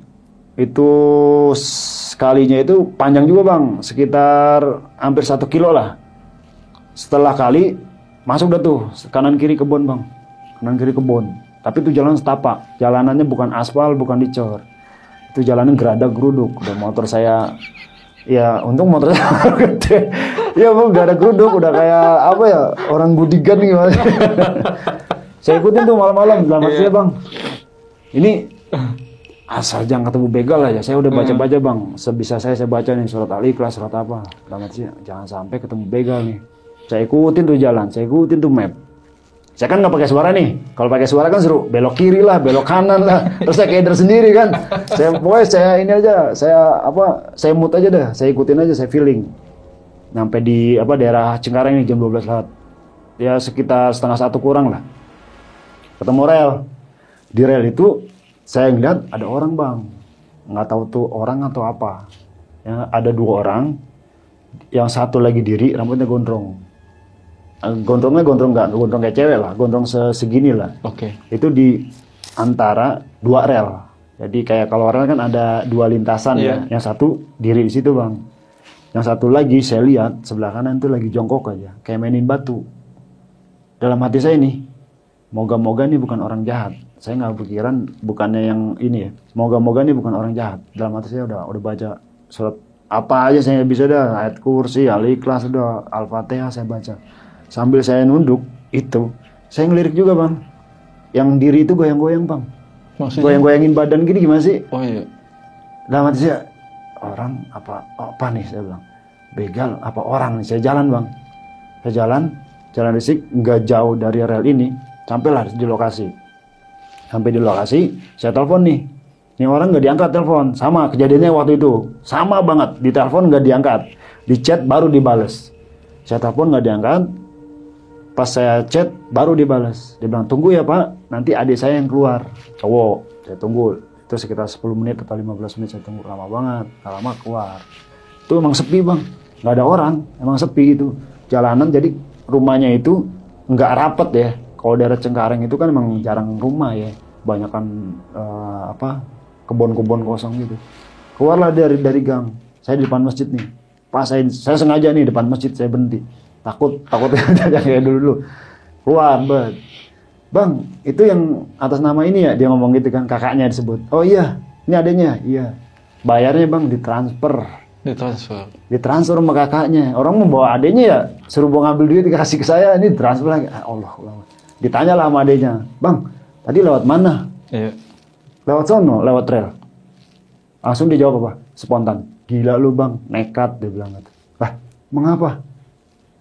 itu sekalinya itu panjang juga bang, sekitar hampir 1 kilo lah. Setelah kali masuk dah tuh kanan kiri kebun bang, kanan kiri kebun. Tapi itu jalan setapak, jalanannya bukan aspal, bukan dicor. Itu jalannya geradak geruduk. Udah motor saya, ya untung motor saya gede. Ya bang, gak ada geruduk, udah kayak apa ya, orang gudigan gimana. Saya ikutin tuh malam-malam, dalam hati saya bang, ini asal jangan ketemu begal aja. Saya udah baca-baca bang, sebisa saya baca nih surat Al-Ikhlas, surat apa. Dalam hati saya, jangan sampai ketemu begal nih. Saya ikutin tuh jalan, saya ikutin tuh map. Saya kan nggak pakai suara nih. Kalau pakai suara kan seru, belok kiri lah, belok kanan lah. Terus saya keder sendiri kan. Saya ini aja, saya mood aja dah. Saya ikutin aja, saya feeling. Sampai di daerah Cengkareng nih jam 12 lewat. Ya sekitar 12:30 kurang lah. Ketemu rel. Di rel itu saya ngeliat ada orang bang. Nggak tahu tuh orang atau apa. Ya, ada 2 orang. Yang satu lagi diri, rambutnya gondrong. Gondrongnya gondrong kayak cewek lah, gondrong segini lah. Itu di antara 2 rel. Jadi kayak kalau rel kan ada 2 lintasan ya. Yang satu diri di situ bang. Yang satu lagi saya lihat sebelah kanan itu lagi jongkok aja, kayak mainin batu. Dalam hati saya nih, moga-moga nih bukan orang jahat. Saya nggak pikiran bukannya yang ini ya. Moga-moga nih bukan orang jahat. Dalam hati saya udah baca surat apa aja saya bisa dah, ayat kursi, Al-Ikhlas, udah Al-Fatihah saya baca. Sambil saya nunduk itu, saya ngelirik juga bang. Yang diri itu goyang-goyang bang. Maksudnya? Goyang-goyangin badan gini gimana sih? Oh iya. Dalam hati saya, orang apa nih saya bilang. Begal apa orang nih? Saya jalan bang. Saya jalan risik, nggak jauh dari rel ini. Sampailah di lokasi. Sampai di lokasi, saya telepon nih. Ini orang nggak diangkat telepon. Sama kejadiannya waktu itu. Sama banget. Di telepon nggak diangkat. Di chat baru dibales. Saya telepon nggak diangkat. Pas saya chat baru dibales. Dia bilang, tunggu ya pak. Nanti adik saya yang keluar. Cowok. Saya tunggu. Itu sekitar 10 menit atau 15 menit saya tunggu. Lama banget. Nggak lama keluar. Itu emang sepi bang. Nggak ada orang. Emang sepi itu. Jalanan jadi rumahnya itu nggak rapet ya. Kalau daerah Cengkareng itu kan emang jarang rumah ya. banyakan kebun-kebun kosong gitu. Keluarlah dari gang. Saya di depan masjid nih. Pas saya sengaja nih depan masjid saya berhenti. Takut kayak dulu. Keluar, Bang, itu yang atas nama ini ya, dia ngomong gitu kan, kakaknya disebut. Oh iya, ini adanya, iya. Bayarnya Bang ditransfer sama kakaknya. Orang membawa adanya ya, suruh bawa ngambil duit dikasih ke saya, ini transfer lagi. Allah. Ditanya lah sama adanya, Bang, tadi lewat mana? Iya. Lewat sono, lewat rel. Langsung dia jawab apa? Spontan. Gila lu Bang, nekat dia bilang gitu. Lah, mengapa?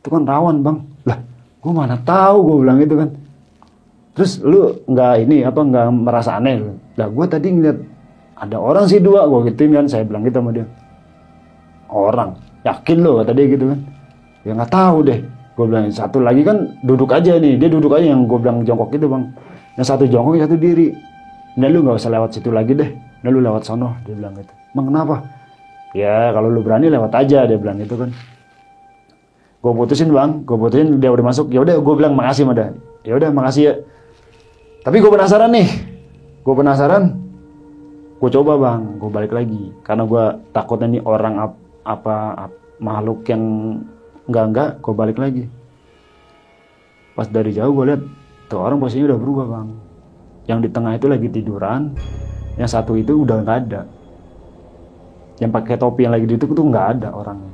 Itu kan rawan Bang. Lah, gua mana tahu, gua bilang gitu kan. Terus lu nggak merasa aneh? Lah, gua tadi ngeliat ada orang sih 2, gua gituin kan, saya bilang gitu sama dia. Orang, yakin lo kata dia gitu kan. Ya nggak tahu deh. Gua bilang satu lagi kan duduk aja nih, dia duduk aja yang gua bilang jongkok gitu Bang. Yang satu jongkok, yang satu diri. Nah lu nggak usah lewat situ lagi deh. Nah lu lewat sono, dia bilang gitu. Emang kenapa? Ya kalau lu berani lewat aja, dia bilang gitu kan. Gue putusin Bang, dia udah masuk. Ya udah, gue bilang makasih sama dia. Ya udah makasih ya. Tapi gue penasaran nih. Gue coba Bang, gue balik lagi. Karena gue takutnya nih orang makhluk yang enggak, gue balik lagi. Pas dari jauh gue lihat tuh orang posisinya udah berubah Bang. Yang di tengah itu lagi tiduran, yang satu itu udah nggak ada. Yang pakai topi yang lagi di itu tuh nggak ada orangnya.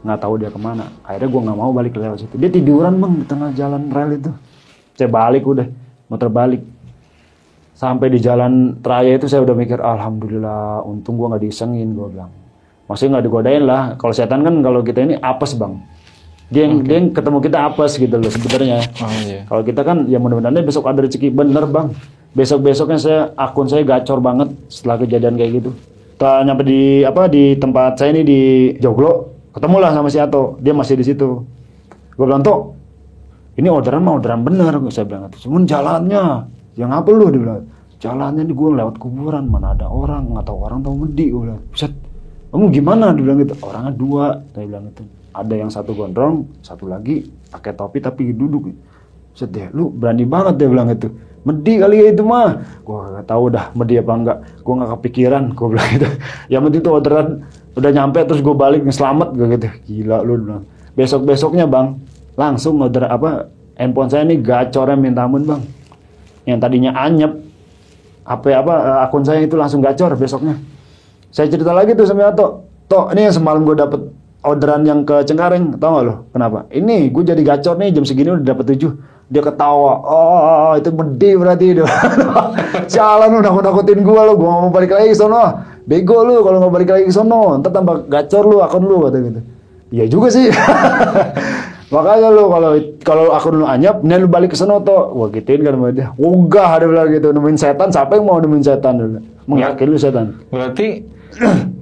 Nggak tahu dia kemana. Akhirnya gue nggak mau balik lewat situ. Dia tiduran Bang di tengah jalan rel itu. Saya balik udah, muter balik. Sampai di jalan raya itu saya udah mikir, alhamdulillah, untung gue nggak disengin, gue bilang. Maksudnya nggak digodain lah. Kalau setan kan kalau kita ini apes Bang. Dia yang ketemu kita apes gitu loh sebenarnya. Oh, iya. Kalau kita kan ya mudah-mudahan besok ada rezeki, bener Bang. Besoknya akun saya gacor banget setelah kejadian kayak gitu. Kita nyampe di tempat saya ini di Joglo, ketemulah sama si Ato, dia masih di situ. Gue bilang, Tok, ini orderan bener, saya bilang itu. Cuman jalannya, yang apa lu? Dia bilang, jalannya ini gue lewat kuburan, mana ada orang, nggak tahu orang tahu medi. Gue bilang, Buset, kamu gimana? Dia bilang gitu. Orangnya 2, saya bilang itu. Ada yang satu gondrong, satu lagi pakai topi tapi duduk. Buset deh, lu berani banget dia bilang itu. Medi kali ya itu mah. Gua gak tahu dah medi apa enggak. Gua gak kepikiran, gua bilang gitu. Yang penting tuh orderan udah nyampe terus gua balik selamat gua gitu. Gila lu bilang. Besok-besoknya Bang, langsung order handphone saya ini gacornya minta ampun Bang. Yang tadinya anyep akun saya itu langsung gacor besoknya. Saya cerita lagi tuh sama Ato. Tok, ini yang semalam gua dapet orderan yang ke Cengkareng, tau gak lo? Kenapa? Ini gue jadi gacor nih jam segini udah dapet 7. Dia ketawa, oh itu medi berarti. Jalan udah nakutin gue lo, gue gak mau balik lagi ke sono. Bego lu kalau nggak balik lagi ke sono, ntar tambah gacor lu akun lu kata gitu. Iya juga sih. Makanya lu kalau akun lu anyap, nih lu balik ke sono toh. Wah gituin kan sama dia. Ogah ada bilang gitu, nemuin setan, siapa yang mau nemuin setan? Mengakin lu setan. Berarti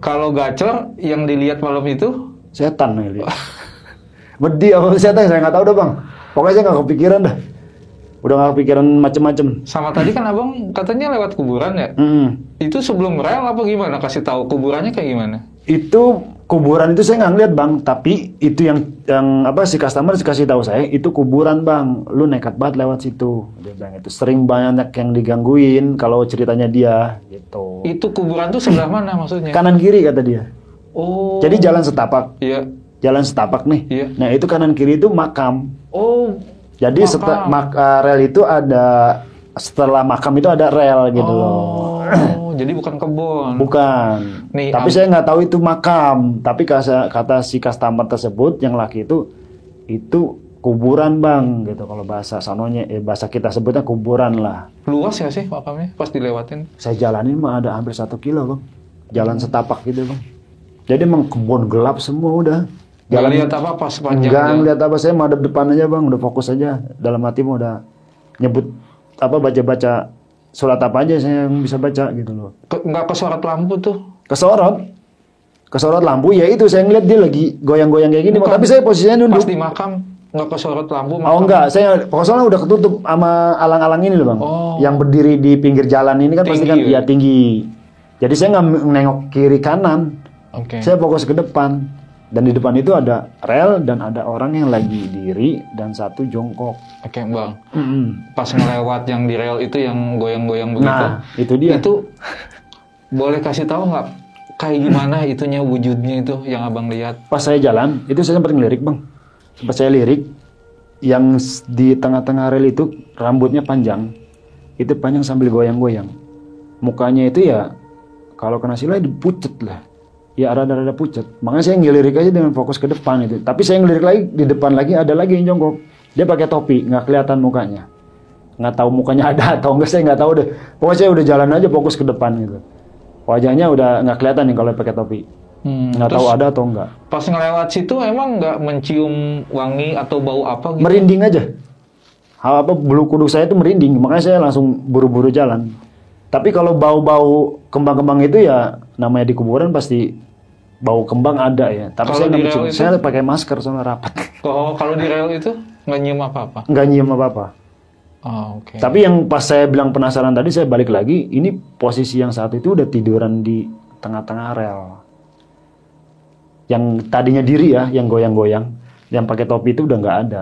kalau gacor yang dilihat malam itu setan nih. Medi apa setan saya nggak tahu dah Bang. Pokoknya saya nggak kepikiran dah. Udah nggak kepikiran macem-macem. Sama tadi kan abang katanya lewat kuburan ya? Itu sebelum rel apa gimana? Kasih tahu kuburannya kayak gimana? Itu kuburan itu saya nggak ngeliat Bang. Tapi itu yang si customer kasih tahu saya itu kuburan Bang. Lu nekat banget lewat situ. Dia bilang itu sering banyak yang digangguin kalau ceritanya dia gitu. Itu kuburan tuh sebelah mana maksudnya? Kanan kiri kata dia. Oh. Jadi jalan setapak. Iya. Jalan setapak nih. Iya. Nah itu kanan kiri itu makam. Oh. Jadi rel itu ada setelah makam itu ada rel gitu loh. Jadi bukan kebun. Bukan. Nih, tapi saya nggak tahu itu makam. Tapi kata si customer tersebut yang laki itu kuburan Bang gitu. Kalau bahasa sanonya, bahasa kita sebutnya kuburan lah. Luas ya sih makamnya pas dilewatin? Saya jalanin mah ada hampir 1 kilo Bang. Jalan setapak gitu Bang. Jadi emang kebun gelap semua udah. Jalan lihat apa sepanjang. Enggak lihat apa, saya madep depan aja Bang, udah fokus aja. Dalam hati mah udah nyebut baca surat apa aja saya yang bisa baca gitu loh. Enggak kesorot lampu tuh. Kesorot lampu ya itu saya ngeliat dia lagi goyang-goyang kayak gini. Tapi saya posisinya duduk. Pas di makam nggak kesorot lampu. Oh enggak, saya pokoknya udah ketutup sama alang-alang ini loh Bang. Yang berdiri di pinggir jalan ini kan tinggi, pasti kan ya tinggi. Jadi saya nggak nengok kiri kanan. Okay. Saya fokus ke depan. Dan di depan itu ada rel dan ada orang yang lagi diri dan satu jongkok. Oke bang, pas ngelewat yang di rel itu yang goyang-goyang begitu. Nah, itu dia. Itu boleh kasih tahu nggak kayak gimana itunya wujudnya itu yang abang lihat? Pas saya jalan, itu saya sempat ngelirik bang. Pas saya lirik, yang di tengah-tengah rel itu rambutnya panjang. Itu panjang sambil goyang-goyang. Mukanya itu ya, kalau kena sila dipucet lah. Ya rada-rada pucet. Makanya saya ngelirik aja dengan fokus ke depan itu. Tapi saya ngelirik lagi, di depan lagi ada lagi yang jongkok. Dia pakai topi, nggak kelihatan mukanya. Nggak tahu mukanya ada atau enggak, saya nggak tahu deh. Pokoknya saya udah jalan aja fokus ke depan gitu. Wajahnya udah nggak kelihatan nih kalau pakai topi. Nggak tahu ada atau enggak. Pas ngelewat situ emang nggak mencium wangi atau bau apa gitu? Merinding aja. Bulu kuduk saya itu merinding. Makanya saya langsung buru-buru jalan. Tapi kalau bau-bau kembang-kembang itu ya namanya di kuburan pasti bau kembang ada ya. Tapi kalau saya nggak mencium. Itu, saya pakai masker soalnya rapat. Kalau di rel itu nggak nyium apa-apa? Nggak nyium apa-apa. Oh, oke. Tapi yang pas saya bilang penasaran tadi, saya balik lagi. Ini posisi yang saat itu udah tiduran di tengah-tengah rel. Yang tadinya diri ya, yang goyang-goyang. Yang pakai topi itu udah nggak ada.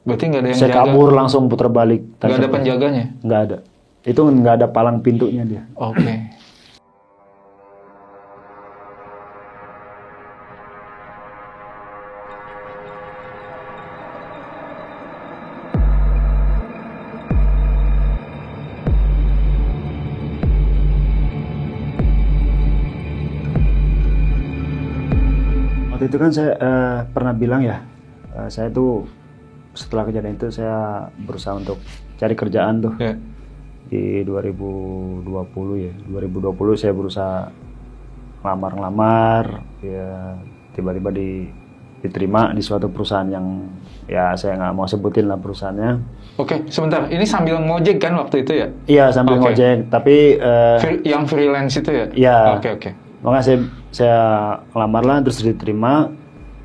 Berarti nggak ada yang saya jaga? Kabur langsung putar balik. Nggak ada penjaganya? Nggak ada. Itu nggak ada palang pintunya dia. Oke. Waktu itu kan saya pernah bilang ya, saya tuh setelah kejadian itu saya berusaha untuk cari kerjaan tuh. Yeah. Di 2020 ya, 2020 saya berusaha ngelamar, ya tiba-tiba diterima di suatu perusahaan yang ya saya nggak mau sebutin lah perusahaannya. Oke, sebentar, ini sambil ngojek kan waktu itu ya? Iya, sambil ngojek, tapi yang freelance itu ya? Iya. Oke. Makanya saya ngelamar lah, terus diterima.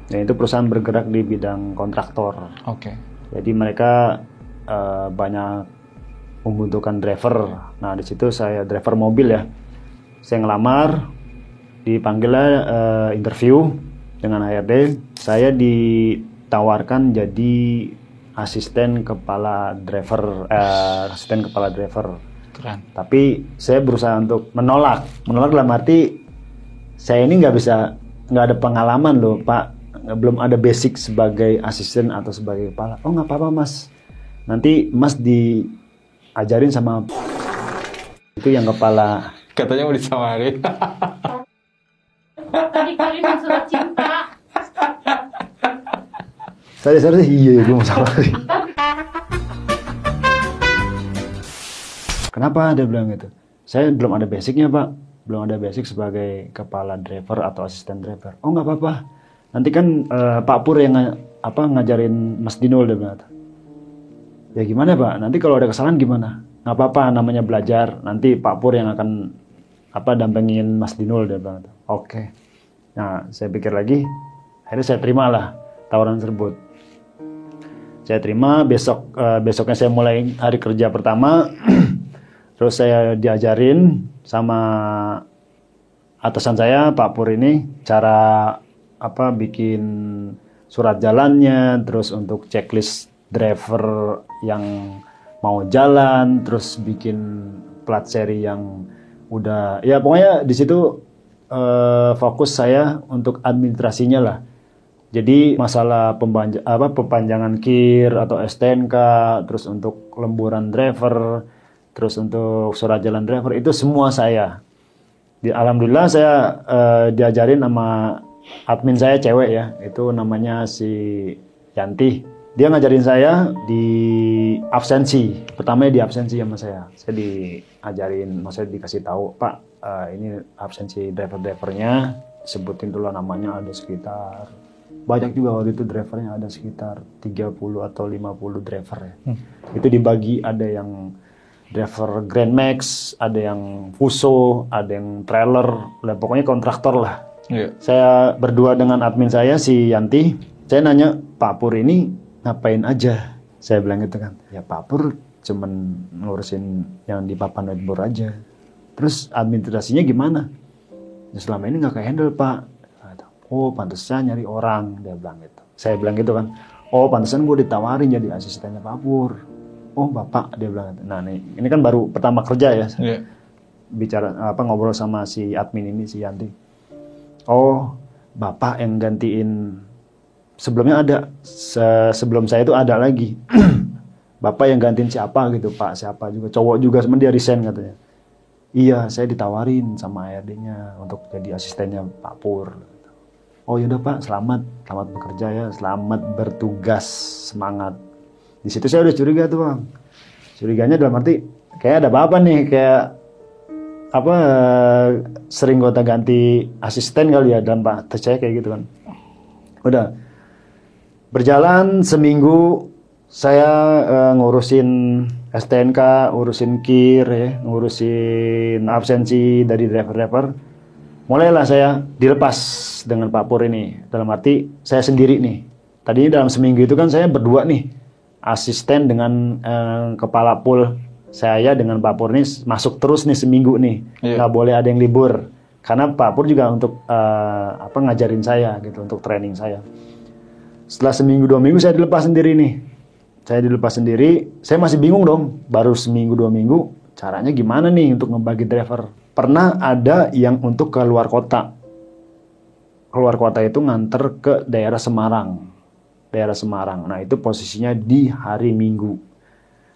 Ya, itu perusahaan bergerak di bidang kontraktor. Oke. Jadi mereka banyak membutuhkan driver. Nah, di situ saya driver mobil ya. Saya ngelamar, dipanggilnya interview dengan HRD. Saya ditawarkan jadi asisten kepala driver. Keren. Tapi saya berusaha untuk menolak dalam arti saya ini nggak ada pengalaman loh Pak, belum ada basic sebagai asisten atau sebagai kepala. Oh nggak apa-apa Mas, nanti Mas diajarin sama itu yang kepala. Katanya mau disamarin. Tadi kalian surat cinta. Saya iya gue mau samarin. Kenapa dia bilang gitu? Saya belum ada basicnya Pak, belum ada basic sebagai kepala driver atau asisten driver. Oh nggak apa-apa, nanti kan Pak Pur yang ngajarin Mas Dinul, dia bilang. Ya gimana Pak, nanti kalau ada kesalahan gimana? Nggak apa-apa, namanya belajar, nanti Pak Pur yang akan dampingin Mas Dinul, dia bilang. Oke. Nah saya pikir lagi, akhirnya saya terimalah tawaran tersebut. Saya terima, besoknya saya mulai hari kerja pertama. Terus saya diajarin sama atasan saya, Pak Pur ini, cara bikin surat jalannya, terus untuk checklist driver yang mau jalan, terus bikin plat seri yang udah, ya pokoknya di situ fokus saya untuk administrasinya lah. Jadi masalah perpanjangan KIR atau STNK, terus untuk lemburan driver, terus untuk surat jalan driver, itu semua saya. Alhamdulillah saya diajarin sama admin saya cewek ya, itu namanya si Yanti. Dia ngajarin saya di absensi. Pertamanya di absensi sama saya. Saya diajarin, maksudnya dikasih tahu, Pak, ini absensi driver-drivernya, sebutin dulu namanya, ada sekitar, banyak juga waktu itu drivernya, ada sekitar 30 atau 50 driver ya. Itu dibagi, ada yang driver Grand Max, ada yang Fuso, ada yang trailer, pokoknya kontraktor lah. Yeah. Saya berdua dengan admin saya, si Yanti. Saya nanya, Pak Pur ini ngapain aja? Saya bilang gitu kan. Ya Pak Pur cuman ngurusin yang di papan whiteboard aja. Terus administrasinya gimana? Ya, selama ini nggak ke handle Pak. Oh pantesan nyari orang, dia bilang gitu. Saya bilang gitu kan, oh pantesan gue ditawarin jadi asistennya Pak Pur. Oh bapak, dia bilang gitu. Nah ini kan baru pertama kerja ya, bicara ngobrol sama si admin ini, si Yanti. Oh bapak yang gantiin, sebelumnya ada, sebelum saya itu ada lagi. Bapak yang gantiin siapa gitu, Pak siapa juga, cowok juga, sebenarnya dia resign katanya. Iya, saya ditawarin sama HRD-nya untuk jadi asistennya Pak Pur. Oh yaudah Pak, selamat bekerja ya, selamat bertugas, semangat. Di situ saya udah curiga tuh Bang. Curiganya dalam arti kayak ada apa-apa nih, kayak apa sering gonta-ganti asisten kali ya dalam Pak saya kayak gitu kan. Udah berjalan seminggu, saya ngurusin STNK, ngurusin KIR, ya, ngurusin absensi dari driver-driver. Mulailah saya dilepas dengan Pak Pur ini. Dalam arti saya sendiri nih. Tadinya dalam seminggu itu kan saya berdua nih. Asisten dengan kepala pool saya dengan Pak Pur nih masuk terus nih seminggu nih. Nggak boleh ada yang libur. Karena Pak Pur juga untuk ngajarin saya gitu, untuk training saya. Setelah seminggu 2 minggu saya dilepas sendiri nih. Saya dilepas sendiri, saya masih bingung dong. Baru seminggu 2 minggu, caranya gimana nih untuk ngebagi driver? Pernah ada yang untuk ke luar kota. Keluar kota itu nganter ke daerah Semarang. Daerah Semarang. Nah itu posisinya di hari Minggu.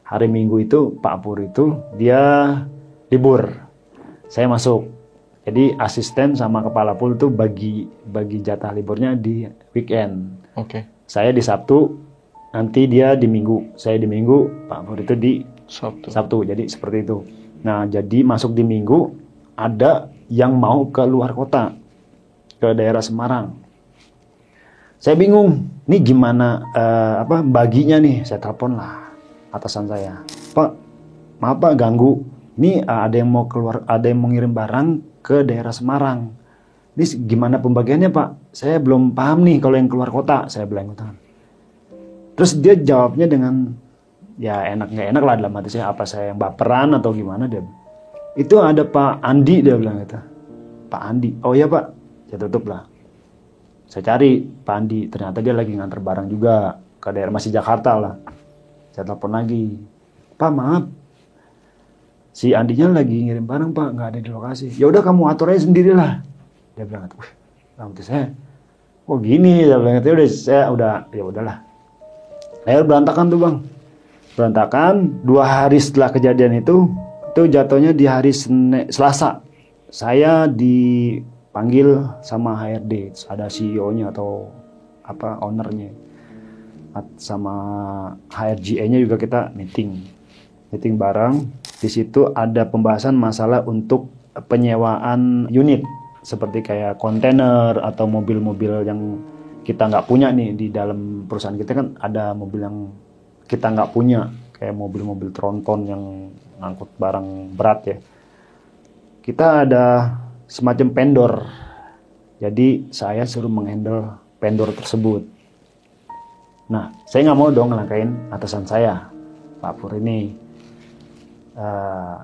Hari Minggu itu Pak Pur itu dia libur. Saya masuk. Jadi asisten sama kepala pool itu bagi jatah liburnya di weekend. Oke. Saya di Sabtu. Nanti dia di Minggu, saya di Minggu, Pak Pur itu di Sabtu. Jadi seperti itu. Nah, jadi masuk di Minggu, ada yang mau ke luar kota, ke daerah Semarang. Saya bingung, ini gimana baginya nih? Saya telepon lah atasan saya. Pak, maaf Pak ganggu. Ini ada yang mau keluar, ada yang mau ngirim barang ke daerah Semarang. Ini gimana pembagiannya Pak? Saya belum paham nih kalau yang keluar kota. Saya bilang gitu. Terus dia jawabnya dengan ya enak nggak enak lah dalam hati saya, apa saya yang baperan atau gimana dia. Itu ada Pak Andi, dia bilang gitu. Pak Andi, oh iya Pak, saya tutup lah. Saya cari Pak Andi, ternyata dia lagi nganter barang juga ke daerah masih Jakarta lah. Saya telepon lagi, Pak maaf, si Andinya lagi ngirim barang Pak, nggak ada di lokasi. Ya udah kamu atur aja sendirilah. Dia bilang, nanti saya, oh gini, dia bilang itu udah saya ya udahlah. Akhirnya berantakan tuh Bang. Berantakan 2 hari setelah kejadian itu jatuhnya di hari Selasa. Saya dipanggil sama HRD, ada CEO-nya atau ownernya. Sama HRGA-nya juga kita meeting bareng. Di situ ada pembahasan masalah untuk penyewaan unit seperti kayak kontainer atau mobil-mobil yang kita nggak punya nih di dalam perusahaan kita kan ada mobil yang kita nggak punya kayak mobil-mobil tronton yang ngangkut barang berat ya. Kita ada semacam vendor. Jadi saya suruh menghandle vendor tersebut. Nah saya nggak mau dong ngelangkain atasan saya, Pak Pur ini.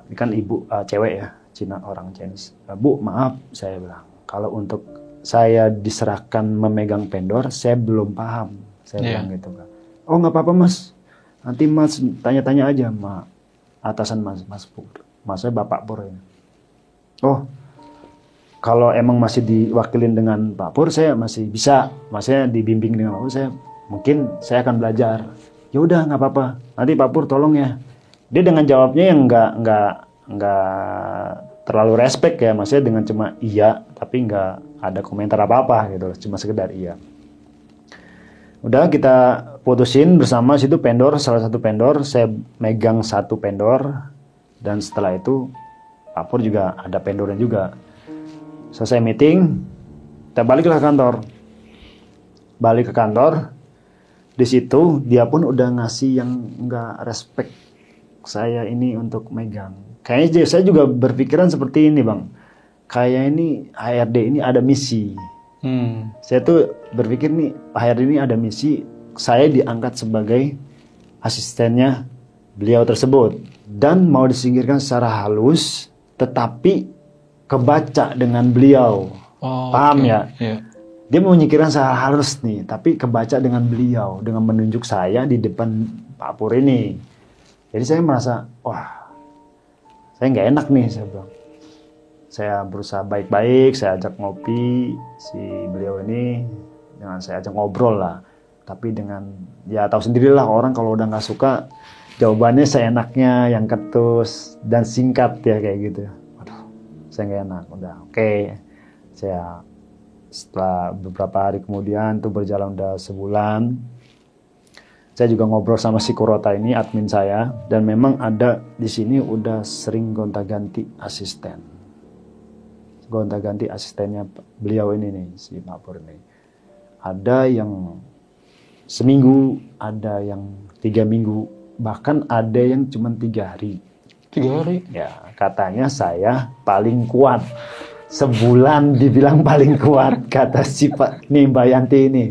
Ini kan ibu cewek ya, Cina, orang Chinese. Bu maaf saya bilang kalau untuk saya diserahkan memegang vendor, saya belum paham. Saya bilang gitu kan. Oh nggak apa-apa Mas, nanti Mas tanya-tanya aja sama atasan Mas Pur. Maksudnya Bapak Pur ya. Oh, kalau emang masih diwakilin dengan Pak Pur, saya masih bisa. Maksudnya dibimbing dengan Pak Pur, saya akan belajar. Ya udah nggak apa-apa. Nanti Pak Pur tolong ya. Dia dengan jawabnya yang nggak terlalu respect ya, maksudnya dengan cuma iya, tapi nggak ada komentar apa-apa gitu, cuma sekedar iya. Udah kita putusin bersama situ vendor, salah satu vendor, saya megang satu vendor, dan setelah itu Pak Pur juga ada vendornya juga. Selesai meeting, kita baliklah ke kantor. Balik ke kantor, di situ dia pun udah ngasih yang nggak respect saya ini untuk megang. Kayaknya saya juga berpikiran seperti ini Bang. Kayak ini HRD ini ada misi. Saya tuh berpikir nih HRD ini ada misi. Saya diangkat sebagai asistennya beliau tersebut. Dan mau disingkirkan secara halus. Tetapi kebaca dengan beliau. Paham ya? Dia mau nyingkirkan secara halus nih, tapi kebaca dengan beliau, dengan menunjuk saya di depan Pak Pur ini. Jadi saya merasa, wah, saya nggak enak nih, saya bilang. Saya berusaha baik-baik, saya ajak ngopi si beliau ini, dengan saya ajak ngobrol lah. Tapi dengan, ya tahu sendirilah orang kalau udah nggak suka, jawabannya seenaknya, yang ketus dan singkat ya kayak gitu. Waduh, saya nggak enak. Udah, oke. Saya setelah beberapa hari kemudian, itu berjalan udah sebulan. Saya juga ngobrol sama si Kurota ini, admin saya, dan memang ada di sini udah sering gonta-ganti asisten. Gonta-ganti asistennya beliau ini nih, si Pak Pur ini. Ada yang seminggu, ada yang 3 minggu, bahkan ada yang cuma 3 hari. 3 hari? Ya, katanya saya paling kuat. Sebulan dibilang paling kuat, kata si Pak nih Mbak Yanti ini.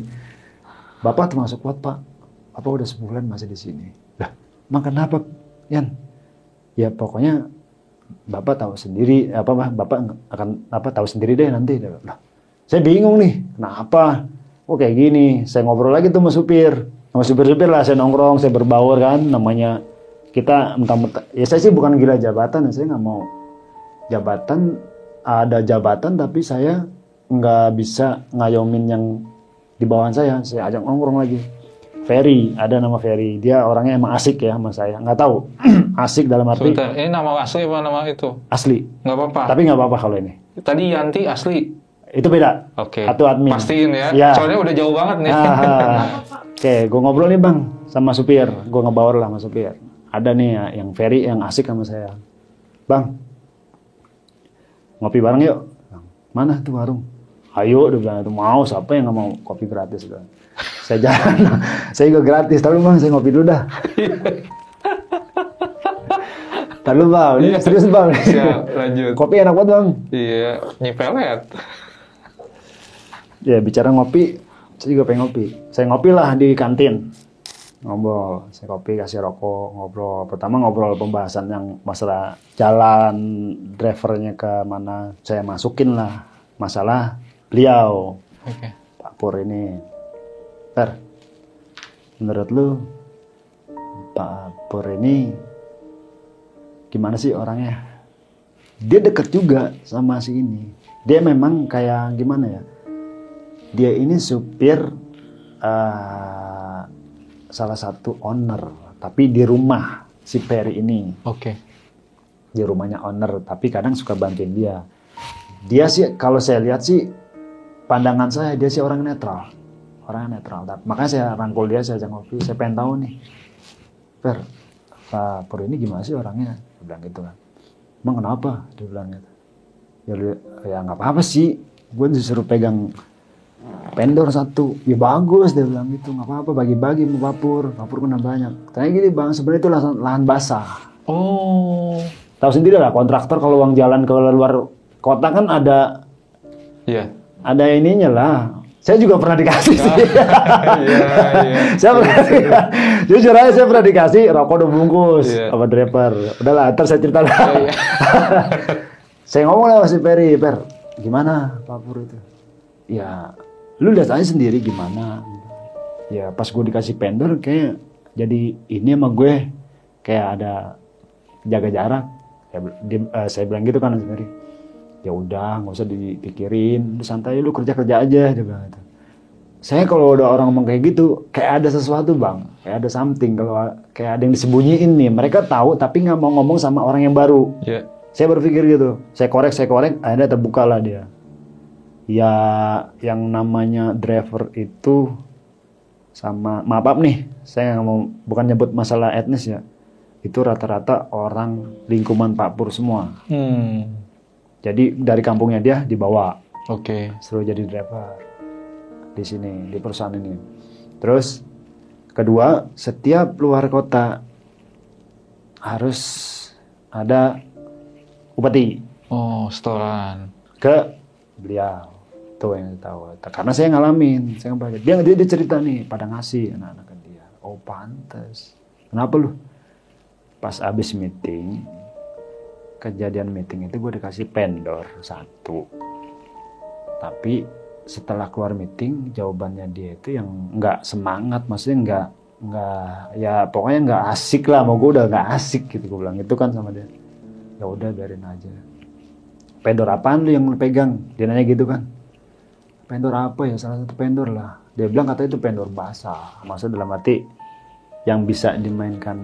Bapak termasuk kuat Pak. Bapak udah sebulan masih di sini. Lah, emang kenapa, Yan? Ya pokoknya Bapak tahu sendiri, Bapak akan tahu sendiri deh nanti. Lah, saya bingung nih, kenapa? Oh kayak gini, saya ngobrol lagi tuh sama supir. Sama supir-supir lah, saya nongkrong, saya berbaur kan, namanya kita mentah-mentah. Ya saya sih bukan gila jabatan, saya nggak mau jabatan, ada jabatan tapi saya nggak bisa ngayomin yang di bawahan saya ajak nongkrong lagi. Ferry, ada nama Ferry, dia orangnya emang asik ya sama saya, nggak tahu asik dalam arti. Sebentar, ini nama asli apa nama itu? Asli. Nggak apa-apa. Tapi nggak apa-apa kalau ini. Tadi Yanti asli. Itu beda. Oke. Atau admin. Pastiin ya. Ya. Soalnya udah jauh banget nih. Oke, gue ngobrol nih bang sama supir, gue ngebaur lah sama supir. Ada nih ya, yang Ferry yang asik sama saya. Bang, ngopi bareng yuk. Mana tuh warung? Ayo, dia bilang itu mau. Siapa yang nggak mau kopi gratis? Bilang. Saya jalan, saya juga gratis. Tapi bang, saya ngopi dulu dah. Tahu bang, ini serius bang. Siap, lanjut. Kopi enak banget bang. Iya, nyipelet. Ya bicara ngopi, saya juga pengen ngopi. Saya ngopi lah di kantin. Ngobrol, saya kopi, kasih rokok, ngobrol. Pertama ngobrol pembahasan yang masalah jalan, drivernya ke mana. Saya masukin lah masalah beliau. Oke. Pak Pur ini. Per, menurut lu Pak Pur ini gimana sih orangnya? Dia deket juga sama si ini. Dia memang kayak gimana ya? Dia ini supir salah satu owner, tapi di rumah si Perry ini. Oke. Di rumahnya owner, tapi kadang suka bantuin dia. Dia sih kalau saya lihat sih, pandangan saya dia sih orang netral. Orangnya netral. Makanya saya rangkul dia, saya ajak ngopi. Saya pengen tahu nih, Per, Pak Pur ini gimana sih orangnya? Dia bilang gitu kan. Emang kenapa? Dia bilang gitu. Ya nggak apa-apa sih. Gue disuruh pegang pendor 1. Ya bagus, dia bilang gitu. Nggak apa-apa, bagi-bagi sama Pak Pur. Pak Pur kena banyak. Tanya gini bang, sebenarnya itu lahan basah. Oh. Tahu sendiri lah, kontraktor kalau uang jalan ke luar kota kan ada. Iya. Ada ininya lah. Saya juga pernah dikasih sih. Iya. Saya pernah jujur aja saya pernah dikasih rokok 2 bungkus sama driver. Udahlah, ntar saya cerita lah. Saya ngomong lah sama si Perry, Per, gimana Pak Pur itu? Ya, lu lihat aja sendiri gimana. Ya pas gue dikasih pendor kayak jadi ini sama gue kayak ada jaga jarak. Saya bilang gitu kan sama Perry. Ya udah nggak usah dipikirin, lu santai, lu kerja aja, dia bilang gitu. Saya kalau udah orang ngomong kayak gitu, kayak ada sesuatu bang, kayak ada something, kalau kayak ada yang disembunyiin nih. Mereka tahu tapi nggak mau ngomong sama orang yang baru. Yeah. Saya berpikir gitu, saya korek, akhirnya terbuka lah dia. Ya yang namanya driver itu sama, maaf nih, saya nggak mau bukan nyebut masalah etnis ya, itu rata-rata orang lingkungan Pak Pur semua. Jadi dari kampungnya dia dibawa, suruh jadi driver di sini di perusahaan ini. Terus kedua, setiap luar kota harus ada upeti. Oh, setoran ke beliau. Tuh yang tahu. Karena saya ngalamin, saya dia cerita nih pada ngasih anak-anak ke dia. Oh pantes. Kenapa lu? Pas abis meeting. Kejadian meeting itu gue dikasih pendor 1, tapi setelah keluar meeting jawabannya dia itu yang nggak semangat, maksudnya nggak ya pokoknya nggak asik lah, mau gue udah nggak asik gitu gue bilang itu kan sama dia. Ya udah biarin aja. Vendor apaan lu yang lu pegang? Dia nanya gitu kan. Vendor apa ya? Salah satu vendor lah. Dia bilang katanya itu vendor basah. Maksudnya dalam arti yang bisa dimainkan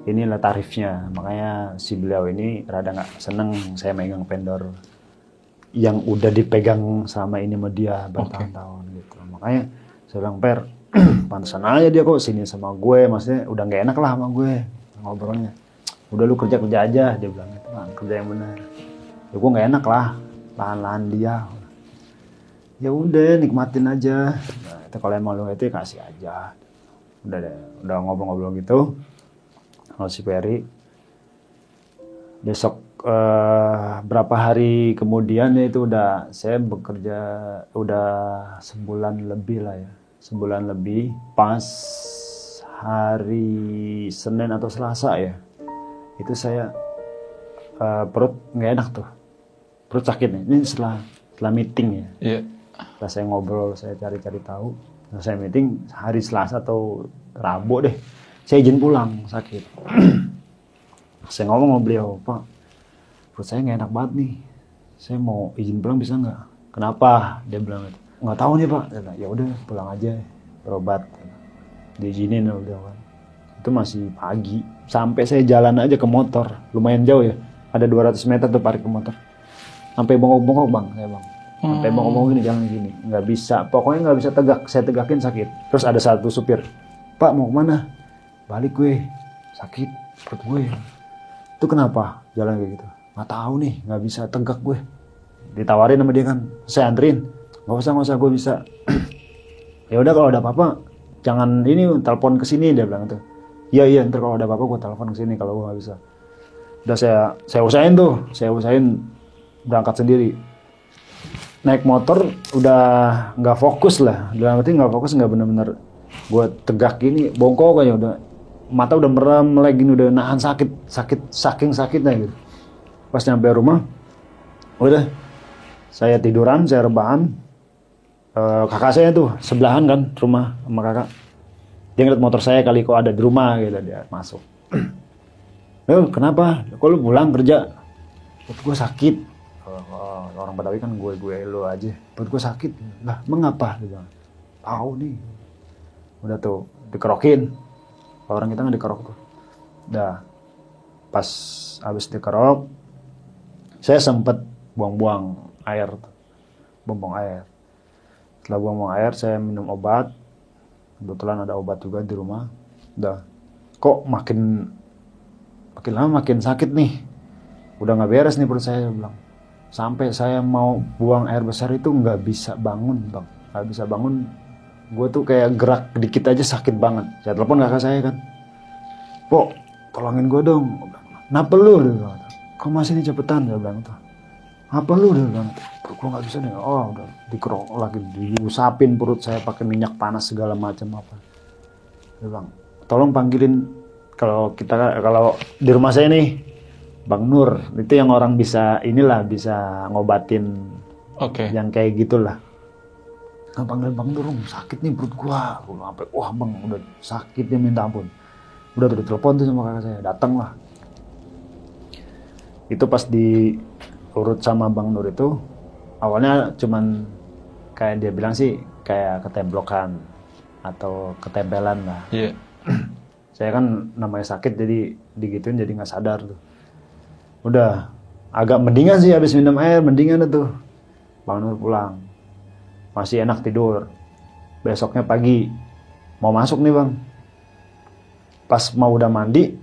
inilah tarifnya. Makanya si beliau ini rada nggak seneng saya megang vendor yang udah dipegang sama ini sama dia bertahun-tahun gitu. Makanya saya bilang, Per, pantesan aja dia kok sini sama gue. Maksudnya udah nggak enak lah sama gue ngobrolnya. Udah lu kerja aja, dia bilang itu kan kerja yang benar. Ya gue nggak enak lah, lahan-lahan dia. Ya udah nikmatin aja. Nah, itu kalau emang lu itu kasih aja. Udah deh, udah ngobrol-ngobrol gitu. Kalau si Ferry besok berapa hari kemudian ya itu udah saya bekerja udah sebulan lebih lah ya. Sebulan lebih pas hari Senin atau Selasa ya. Itu saya perut nggak enak tuh, perut sakit nih. Ini setelah meeting ya. Iya. Setelah saya ngobrol, saya cari-cari tahu. Setelah saya meeting hari Selasa atau Rabu deh, saya izin pulang sakit. Saya ngomong sama beliau, Pak, perut saya nggak enak banget nih. Saya mau izin pulang bisa nggak? Kenapa? Dia bilang nggak tahu nih Pak. Ya udah pulang aja, berobat. Diizinin udah kan. Itu masih pagi. Sampai saya jalan aja ke motor, lumayan jauh ya. Ada 200 meter tuh parkir ke motor. Sampai bongkok-bongkok bang, saya bang. Sampai bongkok-bongkok gini, jalan gini. Nggak bisa, pokoknya nggak bisa tegak. Saya tegakin sakit. Terus ada satu supir, Pak mau kemana? Balik gue, sakit perut gue. Itu kenapa jalan kayak gitu? Nggak tahu nih, nggak bisa tegak gue. Ditawarin sama dia kan, saya anterin. Nggak usah, gue bisa. Ya udah kalau ada apa-apa, jangan ini telepon ke sini, dia bilang tuh. Iya, ntar kalau ada apa-apa gue telepon ke sini kalau gue nggak bisa. Udah saya usahain berangkat sendiri. Naik motor udah nggak fokus lah, dalam arti nggak fokus, nggak benar-benar gue tegak gini, bongkok aja udah, mata udah merem lagi, udah nahan saking sakitnya gitu. Pas nyampe rumah, udah saya tiduran, saya rebahan. Kakak saya tuh sebelahan kan rumah sama kakak. Dia ngeliat motor saya kali kok ada di rumah gitu, dia masuk. Kenapa? Kok lu pulang kerja? Perut gue sakit. Orang Betawi kan gue lu aja. Perut gue sakit. Lah, mengapa? Dia bilang, tahu nih. Udah tuh dikerokin. Orang kita nggak dikerok tuh. Udah pas habis dikerok, saya sempet buang-buang air. Buang-buang air. Setelah buang-buang air, saya minum obat. Kebetulan ada obat juga di rumah. Udah, kok makin lama makin sakit nih. Udah nggak beres nih perut saya bilang. Sampai saya mau buang air besar itu nggak bisa bangun bang. Nggak bisa bangun. Gue tuh kayak gerak dikit aja sakit banget. Saya telepon kakak saya kan. Pok, tolongin gue dong. Kenapa lu? Dia bilang. Kok masih ini cepetan? Dia bilang tuh. Apa lu? Dia bilang. Gue nggak bisa nih. Oh udah dikerok lagi, diusapin perut saya pakai minyak panas segala macam apa. Dia bilang, tolong panggilin kalau di rumah saya nih Bang Nur, itu yang orang bisa ngobatin. Oke. Yang kayak gitulah. Nah, panggilin Bang Nur, sakit nih perut gua. Gua sampai wah bang udah sakit dia minta ampun. Udah tuh telepon tuh sama kakak saya, datang lah. Itu pas diurut sama Bang Nur itu, awalnya cuman kayak dia bilang sih kayak ketemblokan atau ketempelan lah. Iya. Saya kan namanya sakit jadi digituin jadi nggak sadar tuh. Udah agak mendingan sih habis minum air, mendingan itu. Bang Nur pulang. Masih enak tidur. Besoknya pagi mau masuk nih bang. Pas mau udah mandi,